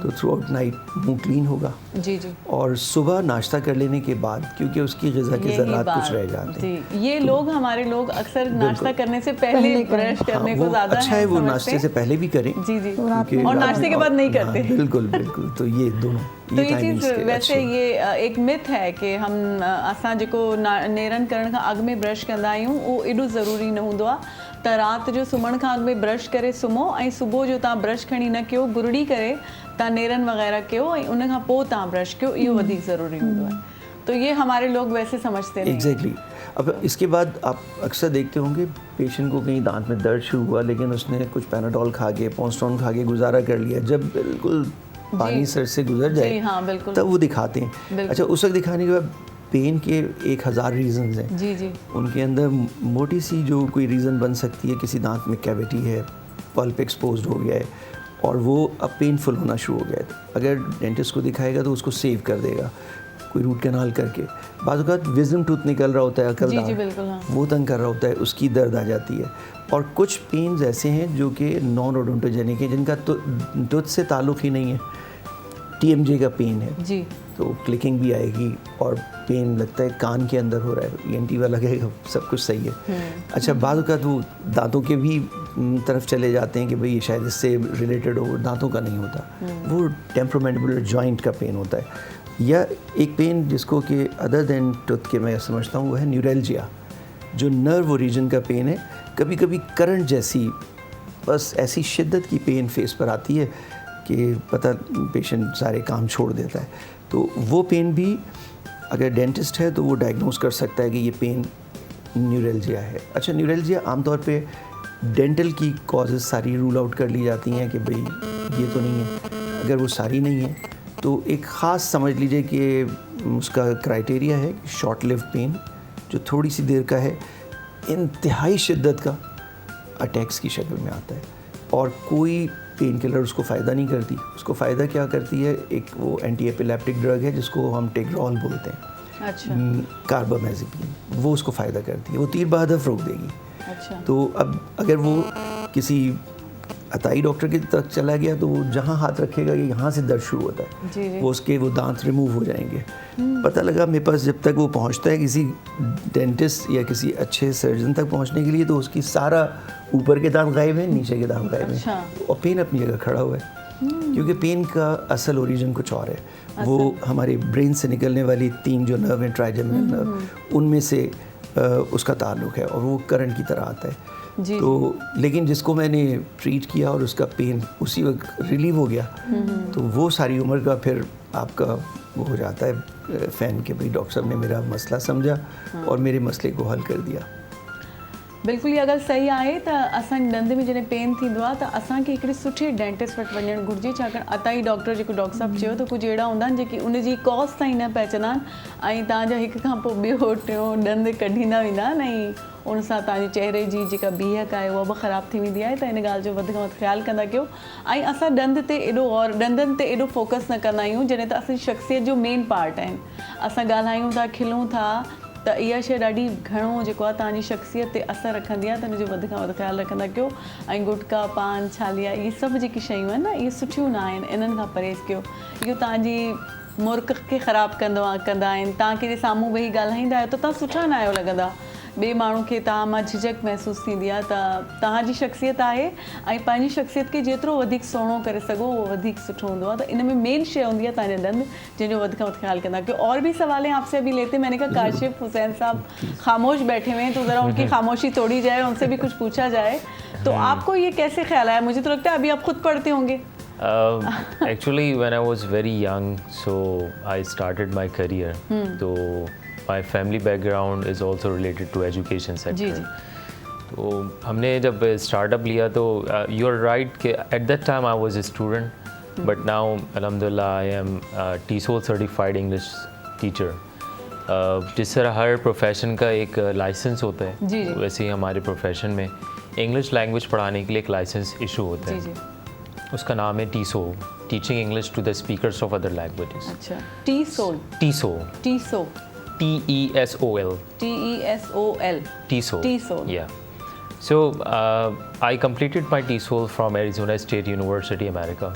तो थ्रू आउट नाइट मुंह क्लीन होगा। जी जी, और सुबह नाश्ता कर लेने के बाद, क्योंकि उसकी ग़िज़ा के ज़रात कुछ रह जाते हैं। ये लोग, हमारे लोग अक्सर नाश्ता करने से पहले ब्रश करने को ज़्यादा अच्छा है वो नाश्ते से पहले भी करें। जी जी, और नाश्ते के बाद नहीं करते। बिल्कुल बिल्कुल, तो ये दोनों तो ये चीज़ वैसे ये एक मिथ है कि हम असां जेको नेरन करण खां अॻु में ब्रश कंदा आहियूं उहो एॾो ज़रूरी न हूंदो आहे। त राति जो सुम्हण खां अॻु में ब्रश करे सुम्हो, ऐं सुबुह जो तव्हां ब्रश खणी न कयो, गुरड़ी करे तव्हां नेरन वग़ैरह कयो, ऐं उन खां पोइ तव्हां ब्रश कयो, इहो वधीक ज़रूरी हूंदो आहे। तो ये हमारे लोग वैसे समझते नहीं। एग्जैक्टली। अब इसके बाद आप अक्सर देखते होंगे पेशेंट को कहीं दांत में दर्द शुरू हुआ, लेकिन उसने कुछ पैनाडोल खा के, पॉन्स्टोन खा के गुजारा कर लिया। जब बिल्कुल पानी सर से गुजर जाए हाँ, बिल्कुल, तब वो दिखाते हैं। अच्छा, उस वक्त दिखाने के बाद पेन के 1000 रीज़न्स हैं। जी जी, उनके अंदर मोटी सी जो कोई रीज़न बन सकती है, किसी दांत में कैविटी है, पल्प एक्सपोज्ड हो गया है और वो अब पेनफुल होना शुरू हो गया है। अगर डेंटिस्ट को दिखाएगा तो उसको सेव कर देगा कोई रूट कैनाल करके। बाज़ औक़ात विज़डम टूथ निकल रहा होता है, अकलदार, वो तंग कर रहा होता है, उसकी दर्द आ जाती है। और कुछ पेन्स ऐसे हैं जो कि नॉन ओडोंटोजेनिक है, जिनका टूथ से ताल्लुक़ ही नहीं है। TMJ का पेन है जी, तो क्लिकिंग भी आएगी और पेन लगता है कान के अंदर हो रहा है, ENT वाला कहेगा सब कुछ सही है। अच्छा, बाद का तो दांतों के भी तरफ चले जाते हैं कि भाई ये शायद इससे रिलेटेड हो, दांतों का नहीं होता, वो टेम्परामेंटल जॉइंट का पेन होता है। या एक पेन जिसको कि अदर देन टूथ के मैं समझता हूँ वो है न्यूरल्जिया, जो नर्व ओरिजिन का पेन है। कभी कभी करंट जैसी बस ऐसी शिद्दत की पेन फेस पर आती है कि पता पेशेंट सारे काम छोड़ देता है। तो वो पेन भी अगर डेंटिस्ट है तो वो डायग्नोस कर सकता है कि ये पेन न्यूरल्जिया है। अच्छा, न्यूरल्जिया आमतौर पे डेंटल की कॉजेज़ सारी रूल आउट कर ली जाती हैं कि भाई ये तो नहीं है। अगर वो सारी नहीं है तो एक ख़ास समझ लीजिए कि उसका क्राइटेरिया है शॉर्ट लिव पेन, जो थोड़ी सी देर का है, इंतहाई शिद्दत का अटैक्स की शक्ल में आता है और कोई पेन किलर उसको फ़ायदा नहीं करती। उसको फ़ायदा क्या करती है, एक वो एंटी एपिलेप्टिक ड्रग है जिसको हम टेग्रॉल बोलते हैं। अच्छा, कार्बामेज़ेपिन, वो उसको फ़ायदा करती है, वो तीर बहादुर रोक देगी। अच्छा, तो अब अगर वो किसी अताई डॉक्टर की तरफ चला गया तो वो जहाँ हाथ रखेगा ये यहाँ से दर्द शुरू होता है, जी जी, वो उसके वो दांत रिमूव हो जाएंगे। पता लगा मेरे पास जब तक वो पहुँचता है किसी डेंटिस्ट या किसी अच्छे सर्जन तक पहुँचने के लिए तो उसकी सारा ऊपर के दांत गायब हैं, नीचे के दांत गायब अच्छा, हैं और पेन अपनी जगह खड़ा हुआ है। क्योंकि पेन का असल ओरिजिन कुछ और है। वो हमारे ब्रेन से निकलने वाली 3 जो नर्व हैं, ट्राइजेमिनल नर्व, उनमें से उसका ताल्लुक है और वो करंट की तरह आता है। जी, तो लेकिन जिसको मैंने ट्रीट किया और उसका पेन उसी वक्त रिलीव हो गया तो वो सारी उम्र का फिर आपका वो हो जाता है फ़ैन के भाई डॉक्टर साहब ने मेरा मसला समझा और मेरे मसले को हल कर दिया। बिल्कुल ये अगर सही आहे त असां दंद में जॾहिं पेन थींदो आहे त असांखे हिकिड़े सुठे डेंटिस्ट वटि वञणु घुरिजे, छाकाणि अताई डॉक्टर जेको डॉक्टर साहब चयो त कुझु अहिड़ा हूंदा आहिनि जेकी उनजी कॉज़ ताईं न पहचाना आहिनि ऐं तव्हांजा हिक खां पोइ ॿियो टियों दंद कढींदा वेंदा आहिनि ऐं उन सां तव्हांजे चहिरे जी जेका बीहक आहे उहा बि ख़राबु थी वेंदी आहे। त इन ॻाल्हि जो वधि खां वधि ख़्यालु कंदा कयो ऐं असां दंद ते एॾो और डंदनि ते एॾो फोकस न कंदा आहियूं जॾहिं त असांजी शख़्सियत जो मेन पार्ट आहिनि। असां ॻाल्हायूं था, खिलूं था, त इहा शइ ॾाढी घणो जेको आहे तव्हांजी शख़्सियत ते असरु रखंदी आहे, त हिनजो वधि खां वधि ख़्यालु रखंदा कयो। ऐं गुटका, पान, छालिया, इहे सभु जेकी शयूं आहिनि न, इहे सुठियूं न आहिनि, इन्हनि खां परहेज़ कयो। इहो तव्हांजी मुर्क के ख़राब कंदा आहिनि तव्हांखे जे साम्हूं वेही ॻाल्हाईंदा आहियो त तव्हां सुठा न आहियो लॻंदा ॿिए माण्हू खे तव्हां मां झिझक महसूसु थींदी आहे त तव्हांजी शख़्सियत आहे ऐं पंहिंजी शख़्सियत खे जेतिरो वधीक सुहिणो करे सघो उहो वधीक सुठो हूंदो आहे त इन में मेन शइ हूंदी आहे तव्हांजा ॾंद जंहिंजो वधि खां वधि ख्याल कंदा कि और भी सवाल हैं आपसे अभी लेते मैंने कहा काशिफ हुसैन साहब खामोश बैठे हुए हैं तो ज़रा उनकी खामोशी तोड़ी जाए उनसे भी कुछ पूछा जाए तो आपको ये कैसे ख्याल आया मुझे तो लगता है अभी आप खुद पढ़ते होंगे Actually, when I was very young, so I started my career. So my family background is also related to education sector. जी जी तो हमने जब स्टार्टअप लिया तो you are right कि at that time I was a student, but now alhamdulillah I am TESOL certified English teacher. जिस तरह हर profession का एक लाइसेंस होता है जी जी वैसे ही हमारे प्रोफेशन में इंग्लिश लैंग्वेज पढ़ाने के लिए एक लाइसेंस इशू होता है जी जी उसका नाम है TESOL, teaching English to the speakers of other languages. अच्छा TESOL TESOL TESOL TESOL TESOL yeah. So I completed my TESOL from Arizona State University, America.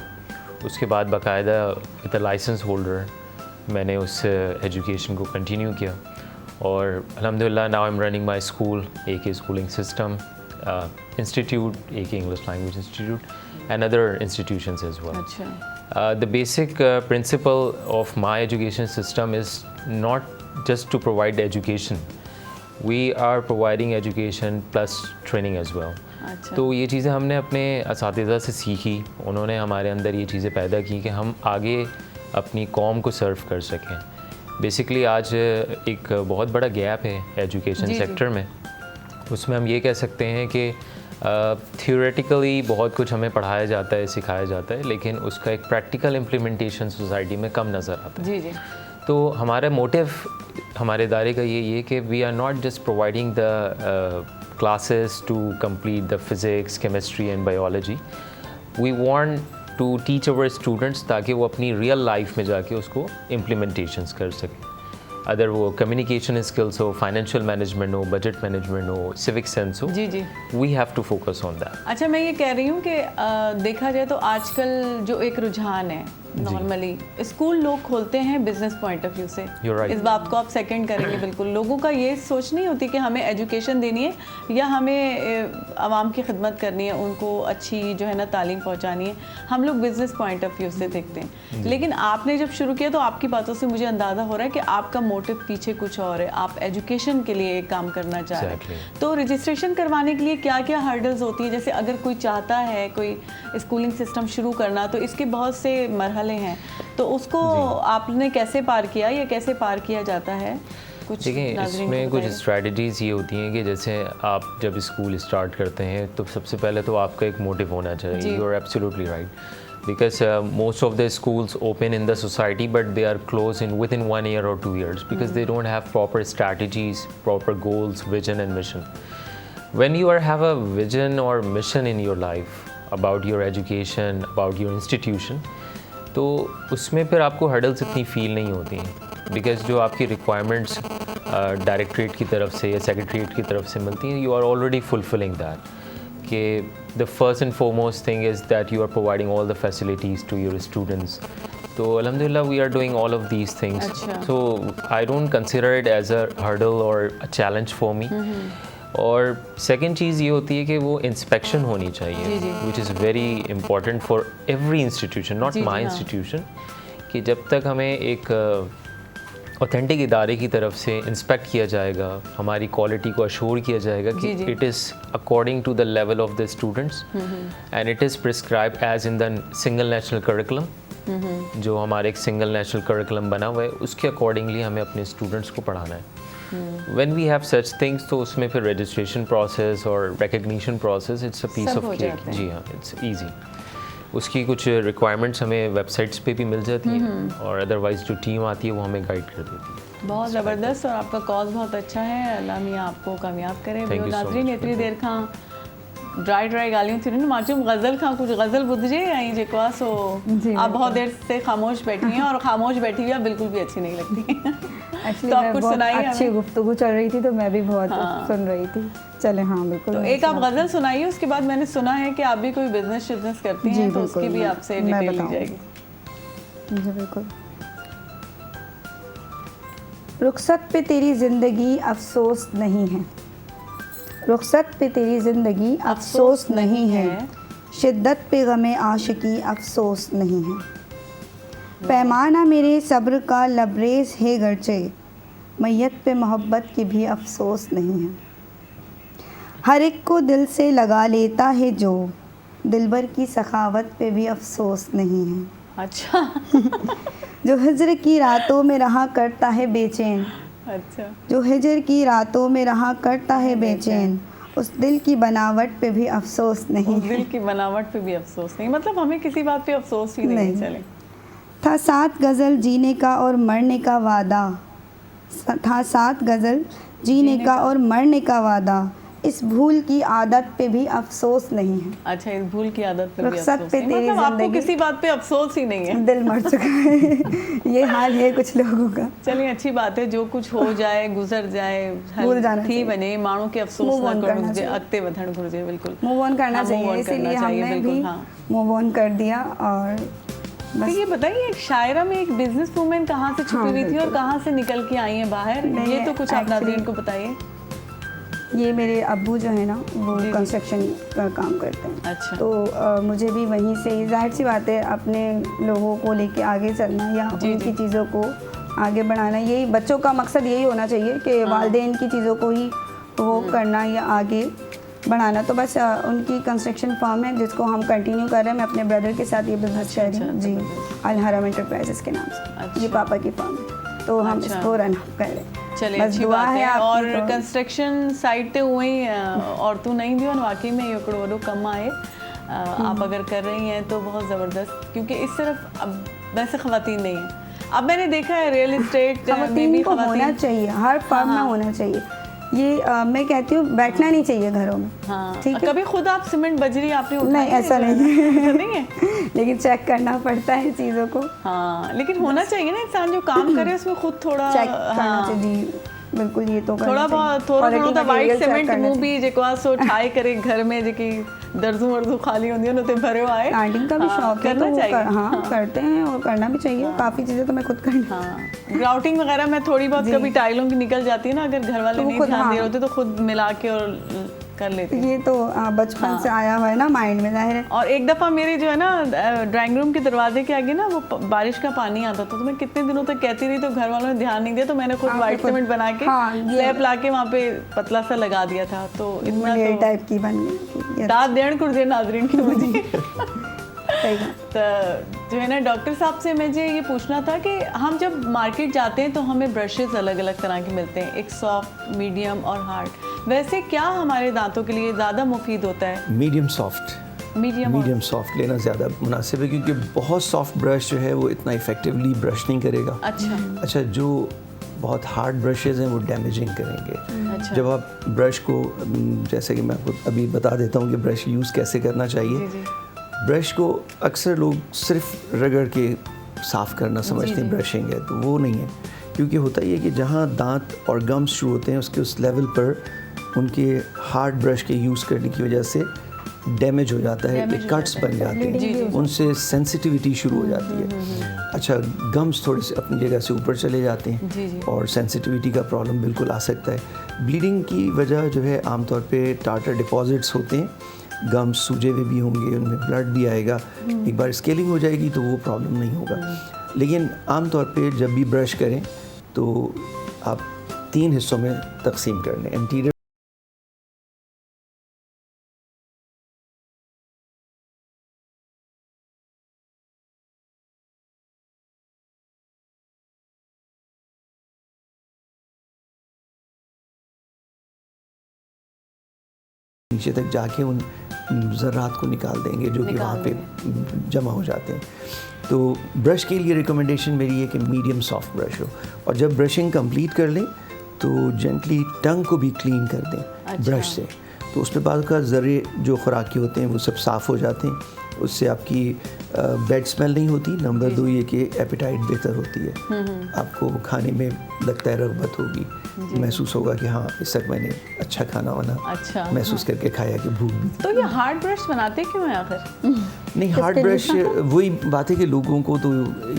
उसके बाद बाकायदा विद अ लाइसेंस होल्डर मैंने उस एजुकेशन को कंटिन्यू किया और अल्हम्दुलिल्लाह now I am running my school AK schooling system institute AK English Language Institute and other institutions as well. अच्छा The basic principle of my education system is not just to provide education. We are providing education plus training as well. अच्छा तो ये चीज़ें हमने अपने असातिज़ा से सीखी, उन्होंने हमारे अंदर ये चीज़ें पैदा की कि हम आगे अपनी कौम को सर्व कर सकें. बेसिकली आज एक बहुत बड़ा गैप है एजुकेशन जी, जी. सेक्टर में. उसमें हम ये कह सकते हैं कि थियोरेटिकली बहुत कुछ हमें पढ़ाया जाता है, सिखाया जाता है, लेकिन उसका एक प्रैक्टिकल इम्प्लीमेंटेशन सोसाइटी में कम नज़र आता है. जी जी तो हमारा मोटिव हमारे इदारे का ये कि we are not just providing the classes to complete the physics chemistry and biology. We want to teach our students ताकि वो अपनी रियल लाइफ में जाके उसको इम्प्लीमेंटेशंस कर सकें. अदर वो कम्युनिकेशन स्किल्स हो, फाइनेंशियल मैनेजमेंट हो, बजट मैनेजमेंट हो, सिविक सेंस हो, जी जी we have to focus on that. अच्छा मैं ये कह रही हूँ कि देखा जाए तो आजकल जो एक रुझान है नॉर्मली स्कूल लोग खोलते हैं बिजनेस पॉइंट ऑफ व्यू से. You're right. इस बात को आप सेकंड करेंगे बिल्कुल. लोगों का ये सोच नहीं होती कि हमें एजुकेशन देनी है या हमें आवाम की खिदमत करनी है, उनको अच्छी जो है ना तालीम पहुंचानी है. हम लोग बिजनेस पॉइंट ऑफ व्यू से देखते हैं. लेकिन आपने जब शुरू किया तो आपकी बातों से मुझे अंदाज़ा हो रहा है कि आपका मोटिव पीछे कुछ और है. आप एजुकेशन के लिए काम करना चाह रहे हैं. तो रजिस्ट्रेशन करवाने के लिए क्या क्या हर्डल्स होती है? जैसे अगर कोई चाहता है कोई स्कूलिंग सिस्टम शुरू करना तो इसके बहुत से मरहले हैं, तो उसको आपने कैसे पार किया या कैसे पार किया जाता है? कुछ देखिए नाज़रीन इसमें को कुछ बताइए. स्ट्रैटेजीज़ ये होती हैं कि जैसे आप जब स्कूल स्टार्ट करते हैं तो सबसे पहले तो आपका एक मोटिव होना चाहिए. जी. You are absolutely right because most of the schools open in the society but they are closed in within 1 year or 2 years because they don't have proper strategies, proper goals, vision and mission. When you have a vision or mission in your life about your education, about your institution, तो उसमें फिर आपको hurdles इतनी feel नहीं होती हैं because जो आपकी रिक्वायरमेंट्स डायरेक्टरेट की तरफ से या सेक्रेटरीट की तरफ से मिलती हैं you are already fulfilling that. कि the first and foremost thing is that you are providing all the facilities to your students. तो अल्हम्दुलिल्लाह we are doing all of these things. अच्छा. So I don't consider it as a hurdle और a challenge for me. और second चीज़ ये होती है कि वो इंस्पेक्शन होनी चाहिए जी, जी. Which is very important for every institution, not जी, जी, माई हाँ. इंस्टीट्यूशन. कि जब तक हमें एक ऑथेंटिक इदारे की तरफ से इंस्पेक्ट किया जाएगा, हमारी क्वालिटी को अश्योर किया जाएगा कि जी, जी. It is according to the level of the students and it is prescribe as in the single national curriculum. जो हमारे एक सिंगल नेशनल करिकुलम बना हुआ है उसके अकॉर्डिंगली हमें अपने स्टूडेंट्स को पढ़ाना है. When we have such things तो उसमें फिर रजिस्ट्रेशन प्रोसेस और recognition process it's a piece सब ऑफ हो केक. जाते हैं. जी हाँ, इट्स ईजी. उसकी कुछ रिक्वायरमेंट्स हमें वेबसाइट्स पे भी मिल जाती हैं और अदरवाइज जो टीम आती है वो हमें गाइड कर देती है. बहुत ज़बरदस्त और आपका कॉज बहुत अच्छा है. अल्लाह मियां आपको कामयाब करे. Thank you so नाज़रीन much. एतिरी देर खां ड्राई ॻाल्हियूं थी रहियूं. मां चयुमि गज़ल खां कुझु गज़ल ॿुधिजे ऐं जेको आहे सो आप बहुत देर से खामोश बैठी हैं और खामोश बैठी हुई आप बिल्कुल भी अच्छी नहीं लगती. एक्चुअली तो आप मैं कुछ बहुत सुनाइए अच्छी हमें. गुफ्तगू चल रही थी तो मैं भी बहुत हाँ. सुन रही थी. चले हाँ बिल्कुल. तो मैं एक आप सुनाती गज़ल सुनाइए. उसके बाद मैंने सुना है कि आप भी कोई बिजनेस करती जी, हैं तो बिल्कुल, उसकी भी मैं- आपसे मैं डिटेल ली बताऊंगी. जाएगी. हूँ. जी बिल्कुल. रुखसत पे तेरी ज़िंदगी अफसोस नहीं है, रुखसत पे तेरी ज़िंदगी अफसोस नहीं है, शिद्दत पे गमे आशिकी अफसोस नहीं है। पैमाना मेरे सब्र का लबरेज है गरचे, मैयत पे मोहब्बत की भी अफसोस नहीं है। हर एक को दिल से लगा लेता है जो, दिलबर की सखावत पे भी अफसोस नहीं है। अच्छा जो हिज्र की रातों में रहा करता है बेचैन, अच्छा जो हिज्र की रातों में रहा करता है बेचैन, उस दिल की बनावट पे भी अफसोस नहीं उस है। दिल की बनावट पे भी अफसोस नहीं, मतलब हमें किसी बात पे अफसोस ही नहीं, नहीं। चले। था 7 गज़ल जीने का और मरने का वादा, था 7 गज़ल जीने का और मरने का वादा, इस भूल की आदत पे भी अफसोस नहीं है। अच्छा, इस भूल की आदत पे भी रुखसत अफसोस पे नहीं, तेरी मतलब आपको ज़िंदगी- किसी बात पे अफसोस ही नहीं है। दिल मर चुका है ये हाल है कुछ लोगों का। चलिए अच्छी बात है, जो कुछ हो जाए गुजर जाए, भूल जाना थी चाहिए। बने माण्हू के अफसोस Move ना on करो करना मुझे चाहिए। अगते वधण घुर्जे, बिल्कुल मूव ऑन करना हाँ, move चाहिए, on करना इसीलिए चाहिए, हमने बिल्कुल, भी हाँ। मूव ऑन कर दिया। और तो ये बताइए, एक शायरा में एक बिजनेस वूमेन कहाँ से छुपी हाँ, हुई थी और बिल्कुल। कहाँ से निकल के आई है बाहर, नहीं, ये तो कुछ आप actually- नाज़रीन को बताइए। ये मेरे अब्बू जो है ना वो जी, जी। कंस्ट्रक्शन का काम करते हैं। अच्छा। तो मुझे भी वहीं से ही, जाहिर सी बात है, अपने लोगों को लेके आगे चलना या जी, उनकी जी। चीज़ों को आगे बढ़ाना, यही बच्चों का मकसद यही होना चाहिए कि हाँ। वालिदैन की चीज़ों को ही वो करना या आगे बढ़ाना। तो बस उनकी कंस्ट्रक्शन फर्म है जिसको हम कंटिन्यू कर रहे हैं। मैं अपने ब्रदर के साथ ये बिजनेस कर रही हूँ जी, अल-हरम एंटरप्राइजेस के नाम से। अच्छा। ये पापा की फर्म है, तो हम अच्छा। इसको रन अप कर रहे हैं। चलिए बस अच्छी दुआ बात है। आपकी और तो- कंस्ट्रक्शन साइट ते उहे ही औरतूं नहीं थी, और वाकई में ये हिकिड़ो वॾो कमु आहे। आप अगर कर रही हैं तो बहुत ज़बरदस्त, क्योंकि इस तरफ अब वैसे ख़वातीन नहीं है। अब मैंने देखा है रियल इस्टेट में ख़वातीन भी को होना ख़वातीन, चाहिए, हर फर्म में हाँ। होना चाहिए। ये मैं कहती हूँ बैठना नहीं चाहिए घरों में। हाँ, ठीक है। कभी खुद आप सीमेंट बजरी आपने उठाई नहीं, है? ऐसा नहीं है। ऐसा नहीं है। लेकिन चेक करना पड़ता है चीज़ों को, हाँ, लेकिन होना चाहिए ना, इंसान जो काम करे उसमें खुद थोड़ा चेक करना हाँ, चाहिए जी, बिल्कुल ये तो करना थोड़ा चाहिए। बहुत थोड़ा Quality थोड़ा वाइट material check सीमेंट करना मूं चाहिए। भी जेको आहे सो ठाहे करे घर में जेकी दर्जूं वर्जूं खाली हूंदी आहिनि उते भरियो आहे। आंटिंग का भी हाँ, शौक है तो करना वो चाहिए। हाँ करते हैं और करना भी चाहिए। काफ़ी चीज़ें तो मैं खुद करनी। हाँ, ग्राउटिंग वगैरह में थोड़ी बहुत जी। कभी टाइलों की निकल जाती है ना, अगर घर वाले तो वो नहीं खुद, ध्यान दे हाँ। रहे होते तो खुद मिला के और कर लेते हैं। ये तो बचपन हाँ। से आया हुआ है ना माइंड में, जाहिर है। और एक दफ़ा मेरे जो है ना ड्राइंग रूम के दरवाजे के आगे ना वो बारिश का पानी आता था, तो मैं कितने दिनों तक कहती रही, तो घर वालों ने ध्यान नहीं दिया, तो मैंने खुद आपने वाइट खुद- सीमेंट बना के हाँ, ये- स्लैब ला के वहाँ पे पतला सा लगा दिया था। तो इतना लेयर तो टाइप की बन गई। दाद देण घुर्जे नाज़रीन खे मुझे। सही बात। तो जो है ना डॉक्टर साहब से मुझे ये पूछना था कि हम जब मार्केट जाते हैं तो हमें ब्रशेज़ अलग अलग तरह के मिलते हैं, एक सॉफ्ट, मीडियम और हार्ड। वैसे क्या हमारे दांतों के लिए ज़्यादा मुफीद होता है? Medium soft, medium medium soft लेना ज़्यादा मुनासिब है, क्योंकि बहुत सॉफ्ट ब्रश जो है वो इतना इफेक्टिवली ब्रश नहीं करेगा। अच्छा, जो बहुत हार्ड ब्रशेज़ हैं वो डैमेजिंग करेंगे। अच्छा। जब आप ब्रश को जैसे कि मैं आपको अभी बता देता हूँ कि ब्रश यूज़ कैसे करना चाहिए। जी, जी। ब्रश को अक्सर लोग सिर्फ रगड़ के साफ़ करना समझते हैं ब्रशिंग है, तो वो नहीं है। क्योंकि होता ये है कि जहाँ दांत और गम्स शुरू होते हैं उसके उस लेवल पर उनके हार्ड ब्रश के यूज़ करने की वजह से डैमेज हो जाता है, Damage हो कट्स जाता है। बन जाते जी, जी। हैं, उनसे सेंसिटिविटी शुरू हो जाती है। अच्छा, गम्स थोड़े से अपनी जगह से ऊपर चले जाते जी, हैं जी। और सेंसिटिविटी का प्रॉब्लम बिल्कुल आ सकता है। ब्लीडिंग की वजह जो है आमतौर पे टार्टर डिपॉजिट्स होते हैं, गम्स सूजे हुए भी होंगे, उनमें ब्लड भी आएगा। एक बार स्केलिंग हो जाएगी तो वो प्रॉब्लम नहीं होगा। लेकिन आमतौर पे जब भी ब्रश करें तो आप 3 हिस्सों में तकसीम कर लें, एंटीरियर नीचे तक जाके उन ज़रात को निकाल देंगे जो कि वहाँ पे जमा हो जाते हैं। तो ब्रश के लिए रिकमेंडेशन मेरी है कि मीडियम सॉफ्ट ब्रश हो, और जब ब्रशिंग कंप्लीट कर लें तो जेंटली टंग को भी क्लीन कर दें ब्रश से। तो उस पर बाद का ज़रे जो खुराकी होते हैं वो सब साफ़ हो जाते हैं, उससे आपकी बैड स्मेल नहीं होती। नंबर 2 ये कि एपेटाइट बेहतर होती है, आपको खाने में लगता है रग़बत होगी, महसूस होगा कि हाँ इस तक मैंने अच्छा खाना वाना अच्छा, महसूस करके खाया कि भूख भी थी। तो ये हार्ड ब्रश बनाते क्यों हैं आखिर? नहीं, हार्ड ब्रश वही बात है कि लोगों को तो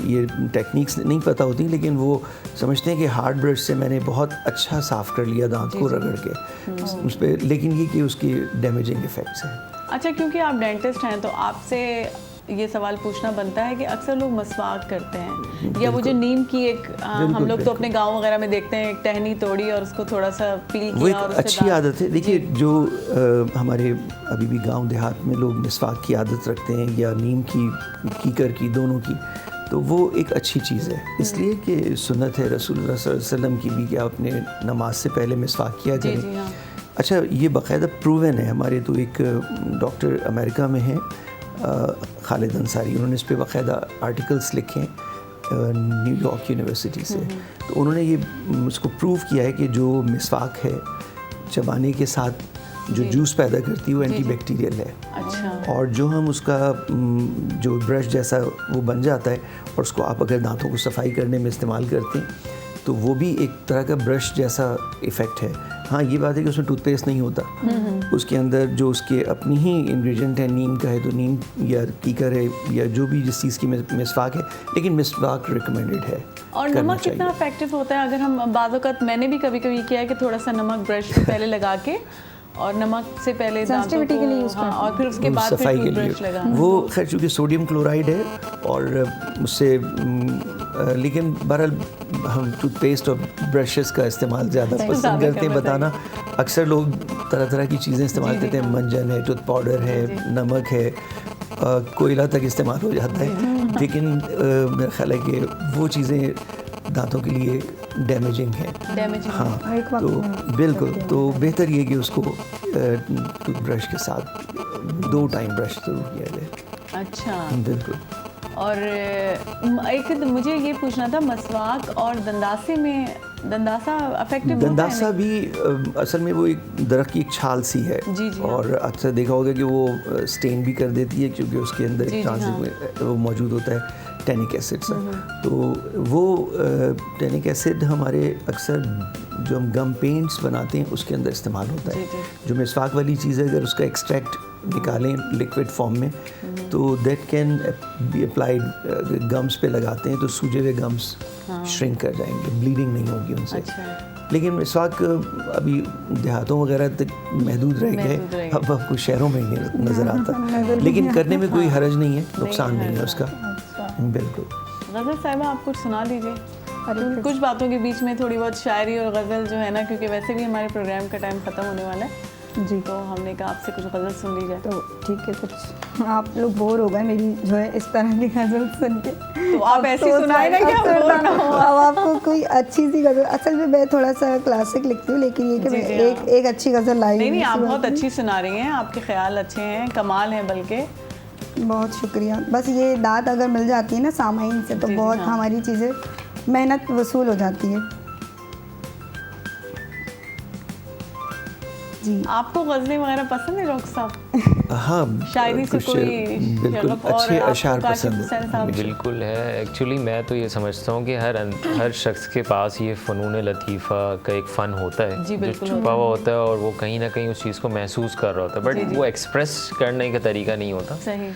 ये टेक्निक्स नहीं पता होती, लेकिन वो समझते हैं कि हार्ड ब्रश से मैंने बहुत अच्छा साफ़ कर लिया दांत को रगड़ के उस पर, लेकिन ये कि उसकी डैमेजिंग इफ़ेक्ट्स हैं। अच्छा, क्योंकि आप डेंटिस्ट हैं तो आपसे ये सवाल पूछना बनता है कि अक्सर लोग मसवाक करते हैं, या वो जो नीम की एक हम लोग तो अपने गांव वगैरह में देखते हैं, एक टहनी तोड़ी और उसको थोड़ा सा पील वो एक किया और उससे अच्छी आदत है। देखिए, जो हमारे अभी भी गांव देहात में लोग मिसवाक की आदत रखते हैं या नीम की कीकर की, दोनों की, तो वो एक अच्छी चीज़ है, इसलिए कि सुन्नत है रसूलुल्लाह सल्लल्लाहु अलैहि वसल्लम की भी कि आप अपने नमाज से पहले मिसवाक किया करें। हाँ। अच्छा, ये बाकायदा प्रूवन है। हमारे तो एक डॉक्टर अमेरिका में हैं, खालिद अंसारी, उन्होंने इस पर बाकायदा आर्टिकल्स लिखे हैं न्यूयॉर्क यूनिवर्सिटी से। तो उन्होंने ये उसको प्रूव किया है कि जो मिसवाक है चबाने के साथ जो जूस पैदा करती है वो एंटीबैक्टीरियल है। अच्छा। और जो हम उसका जो ब्रश जैसा वो बन जाता है और उसको आप अगर दांतों को सफाई करने में इस्तेमाल करते हैं तो वो भी एक तरह का ब्रश जैसा इफ़ेक्ट है। हाँ, ये बात है कि उसमें टूथपेस्ट नहीं होता, उसके अंदर जो उसके अपनी ही इंग्रेडिएंट है, नीम का है तो नीम या कीकर है या जो भी जिस चीज़ की मिसवाक है, लेकिन मिसवाक रिकमेंडेड है। और नमक कितना इफेक्टिव होता है? अगर हम बाज़-औक़ात मैंने भी कभी कभी किया है कि थोड़ा सा नमक ब्रश पे पहले लगा के और नमक से पहले दांतों को, हाँ, और फिर उसके बाद सफाई फिर के टूथब्रश लिए लगाना। वो खैर चूँकि सोडियम क्लोराइड है और उससे लेकिन बहरहाल हम टूथपेस्ट और ब्रशेस का इस्तेमाल ज़्यादा पसंद करते हैं बताना। अक्सर लोग तरह तरह की चीज़ें इस्तेमाल करते हैं, मंजन है, टूथ पाउडर है, नमक है, कोयला तक इस्तेमाल हो जाता है, लेकिन मेरा ख्याल है कि वो चीज़ें दांतों के लिए डैमेजिंग है। हाँ, तो बिल्कुल, तो बेहतर ये कि उसको टूथब्रश के साथ 2 टाइम ब्रश जरूर किया जाए। अच्छा, बिल्कुल। और एक मुझे ये पूछना था, मसवाक और दंदासे में दंदासा अफेक्टिव होता है? दंदासा भी असल में वो एक दरख्त की एक छाल सी है। जी, हाँ। और अक्सर देखा होगा कि वो स्टेन भी कर देती है क्योंकि उसके अंदर एक ट्रांजिट वो मौजूद होता है, टैनिक एसिड सा। तो वो टैनिक एसिड हमारे अक्सर जो हम गम पेंट्स बनाते हैं उसके अंदर इस्तेमाल होता है। जो मिसवाक वाली चीज़ है, अगर उसका एक्सट्रैक्ट निकालें लिक्विड फॉर्म में तो that can be applied, gums पे लगाते हैं तो सूजे हुए गम्स श्रिंक कर जाएंगे, ब्लीडिंग नहीं होगी उनसे। अच्छा। लेकिन मिसवाक अभी देहातों वगैरह तक महदूद रह गए, अब आपको शहरों में ही नज़र आता, लेकिन करने में कोई हरज नहीं है, नुकसान नहीं है उसका। बिल्कुल। गज़ल साहिबा, आप कुछ सुना दीजिए। कुछ बातों के बीच में थोड़ी बहुत शायरी और गज़ल जो है ना, क्योंकि वैसे भी हमारे प्रोग्राम का टाइम ख़त्म होने वाला है जी, तो हमने कहा आपसे कुछ गज़ल सुन ली जाए। तो ठीक है, कुछ आप लोग बोर हो गए मेरी जो है इस तरह की गज़ल सुन के, तो आप ऐसी सुनाए ना कि हम बोर ना हो। अब आपको कोई अच्छी सी गज़ल, असल में मैं थोड़ा सा क्लासिक लिखती हूँ, लेकिन ये कि मैं एक अच्छी गज़ल लाई। नहीं, आप बहुत अच्छी सुना रही हैं, आपके ख्याल अच्छे हैं, कमाल हैं बल्कि। बहुत शुक्रिया। बस ये दाद अगर मिल जाती है ना सामाइन से तो बहुत हमारी चीज़ें मेहनत वसूल हो जाती है जी। आपको गज़लें वगैरह पसंद है डॉक्टर साहब? हाँ, शायरी से कोई बिल्कुल अच्छे अशार पसंद है। बिल्कुल है। एक्चुअली मैं तो ये समझता हूँ कि हर शख्स के पास ये फ़नून लतीफ़ा का एक फ़न होता है जो छुपा हुआ होता है और वो कहीं ना कहीं उस चीज़ को महसूस कर रहा होता है, बट वो एक्सप्रेस करने का तरीका नहीं होता। सही।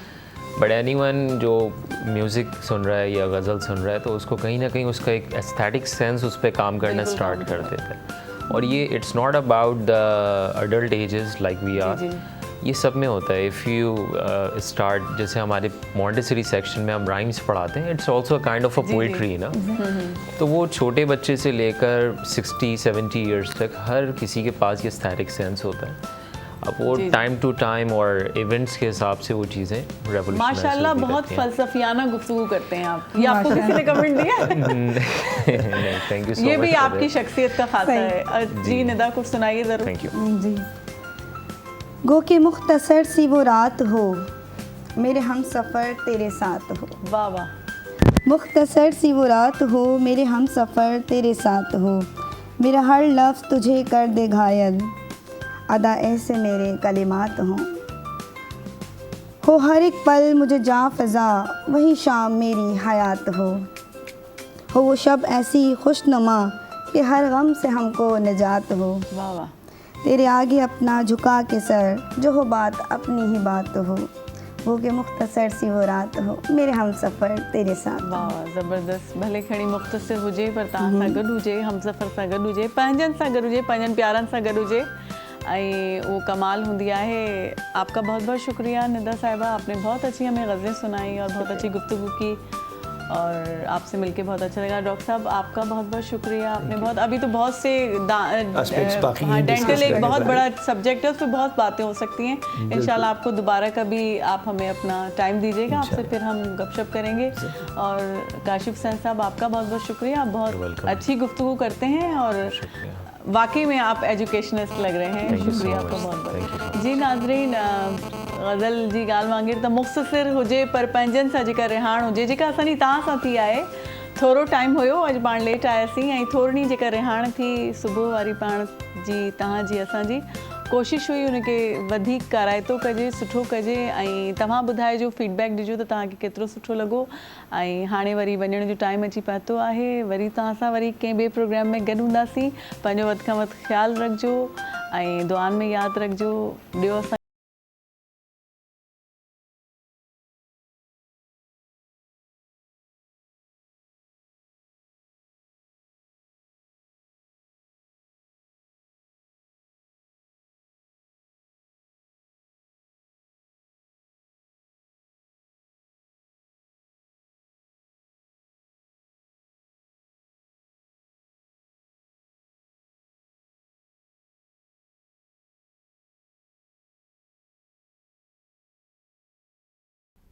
बट एनीवन जो म्यूज़िक सुन रहा है या गज़ल सुन रहा है तो उसको कहीं ना कहीं उसका एक एस्थेटिक सेंस उस पर काम करना स्टार्ट कर देता है। और ये it's not about the adult ages like we are, ये सब में होता है। इफ़ यू स्टार्ट, जैसे हमारे मॉन्टेसरी सेक्शन में हम राइम्स पढ़ाते हैं, it's also kind of a poetry ना। तो वो छोटे बच्चे से लेकर 60-70 ईयर्स तक हर किसी के पास ये एस्थेटिक सेंस होता है। अब वो टाइम टू टाइम और इवेंट्स के हिसाब से वो चीज़ें रेवोल्यूशनाइज माशाल्लाह बहुत फलसफियाना गुफ्तगू करते हैं आप। ये आपको किसी ने कमेंट दिया? नहीं, थैंक यू सो मच। ये भी आपकी शख्सियत का खासा है जी। निदा, कुछ सुनाइए ज़रूर। थैंक यू जी। गो के मुख्तसर सी वो रात हो, मेरे हम सफ़र तेरे साथ हो। वाह वाह। मुख्तसर सी वो रात हो, मेरे हम सफ़र तेरे साथ हो, मेरा हर लफ्ज़ तुझे कर दे घायल, अदा ऐसे मेरे कलिमात हों। हो हर एक पल मुझे जा फ़ज़ा, वही शाम मेरी हयात हो वो शब ऐसी खुशनुमा कि हर गम से हमको निजात हो। वाह वाह। तेरे आगे अपना झुका के सर, जो हो बात अपनी ही बात वो के मुख्तसर सी वो रात हो मेरे हम सफ़र तेरे साथ। वाह ज़बरदस्त। भले खणी मुख़्तसिर हुजे पर तव्हां सां गॾु हुजे, हमसफ़र सां गॾु हुजे, पंहिंजनि सां गॾु हुजे, पंहिंजनि प्यारनि सां गॾु हुजे, ऐं वो कमाल हूंदी आहे। आपका बहुत बहुत शुक्रिया निदा साहिबा, आपने बहुत अच्छी हमें गज़लें सुनाई और बहुत अच्छी गुफ्तगू की और आपसे मिलके बहुत अच्छा लगा। डॉक्टर साहब आपका बहुत बहुत शुक्रिया, आपने बहुत अभी तो बहुत से Aspects बाकी हैं डेंटल discuss एक करने बहुत वाले। बड़ा सब्जेक्ट है, उस पर बहुत बातें हो सकती हैं। इंशाल्लाह आपको दोबारा कभी आप हमें अपना टाइम दीजिएगा, आपसे फिर हम गपशप करेंगे। और काशिफ हुसैन साहब आपका बहुत बहुत शुक्रिया, आप बहुत अच्छी गुफ्तगू करते हैं और वाकई में आप एजुकेशनिस्ट लग रहे हैं। शुक्रिया आपका बहुत बहुत। जी नाज़रीन, गज़ल जी ॻाल्हि वांगुरु त मुख़्तसिर हुजे पर पंहिंजनि सां जेका रिहाण हुजे, जेका असांजी तव्हां सां थी आहे। थोरो टाइम हुयो, अॼु पाण लेट आयासीं, ऐं थोरी जेका रिहाण थी सुबुह वारी पाण जी तव्हांजी असांजी कोशिशि हुई उनखे वधीक काराइतो कजे, सुठो कजे, ऐं तव्हां ॿुधाइजो, फीडबैक ॾिजो त तव्हांखे केतिरो सुठो लॻो। ऐं हाणे वरी वञण जो टाइम अची पहुतो आहे, वरी तव्हां सां वरी कंहिं ॿिए प्रोग्राम में गॾु हूंदासीं। पंहिंजो वधि खां वधि ख़्यालु रखिजो ऐं दुआनि में यादि रखिजो। ॾियो असां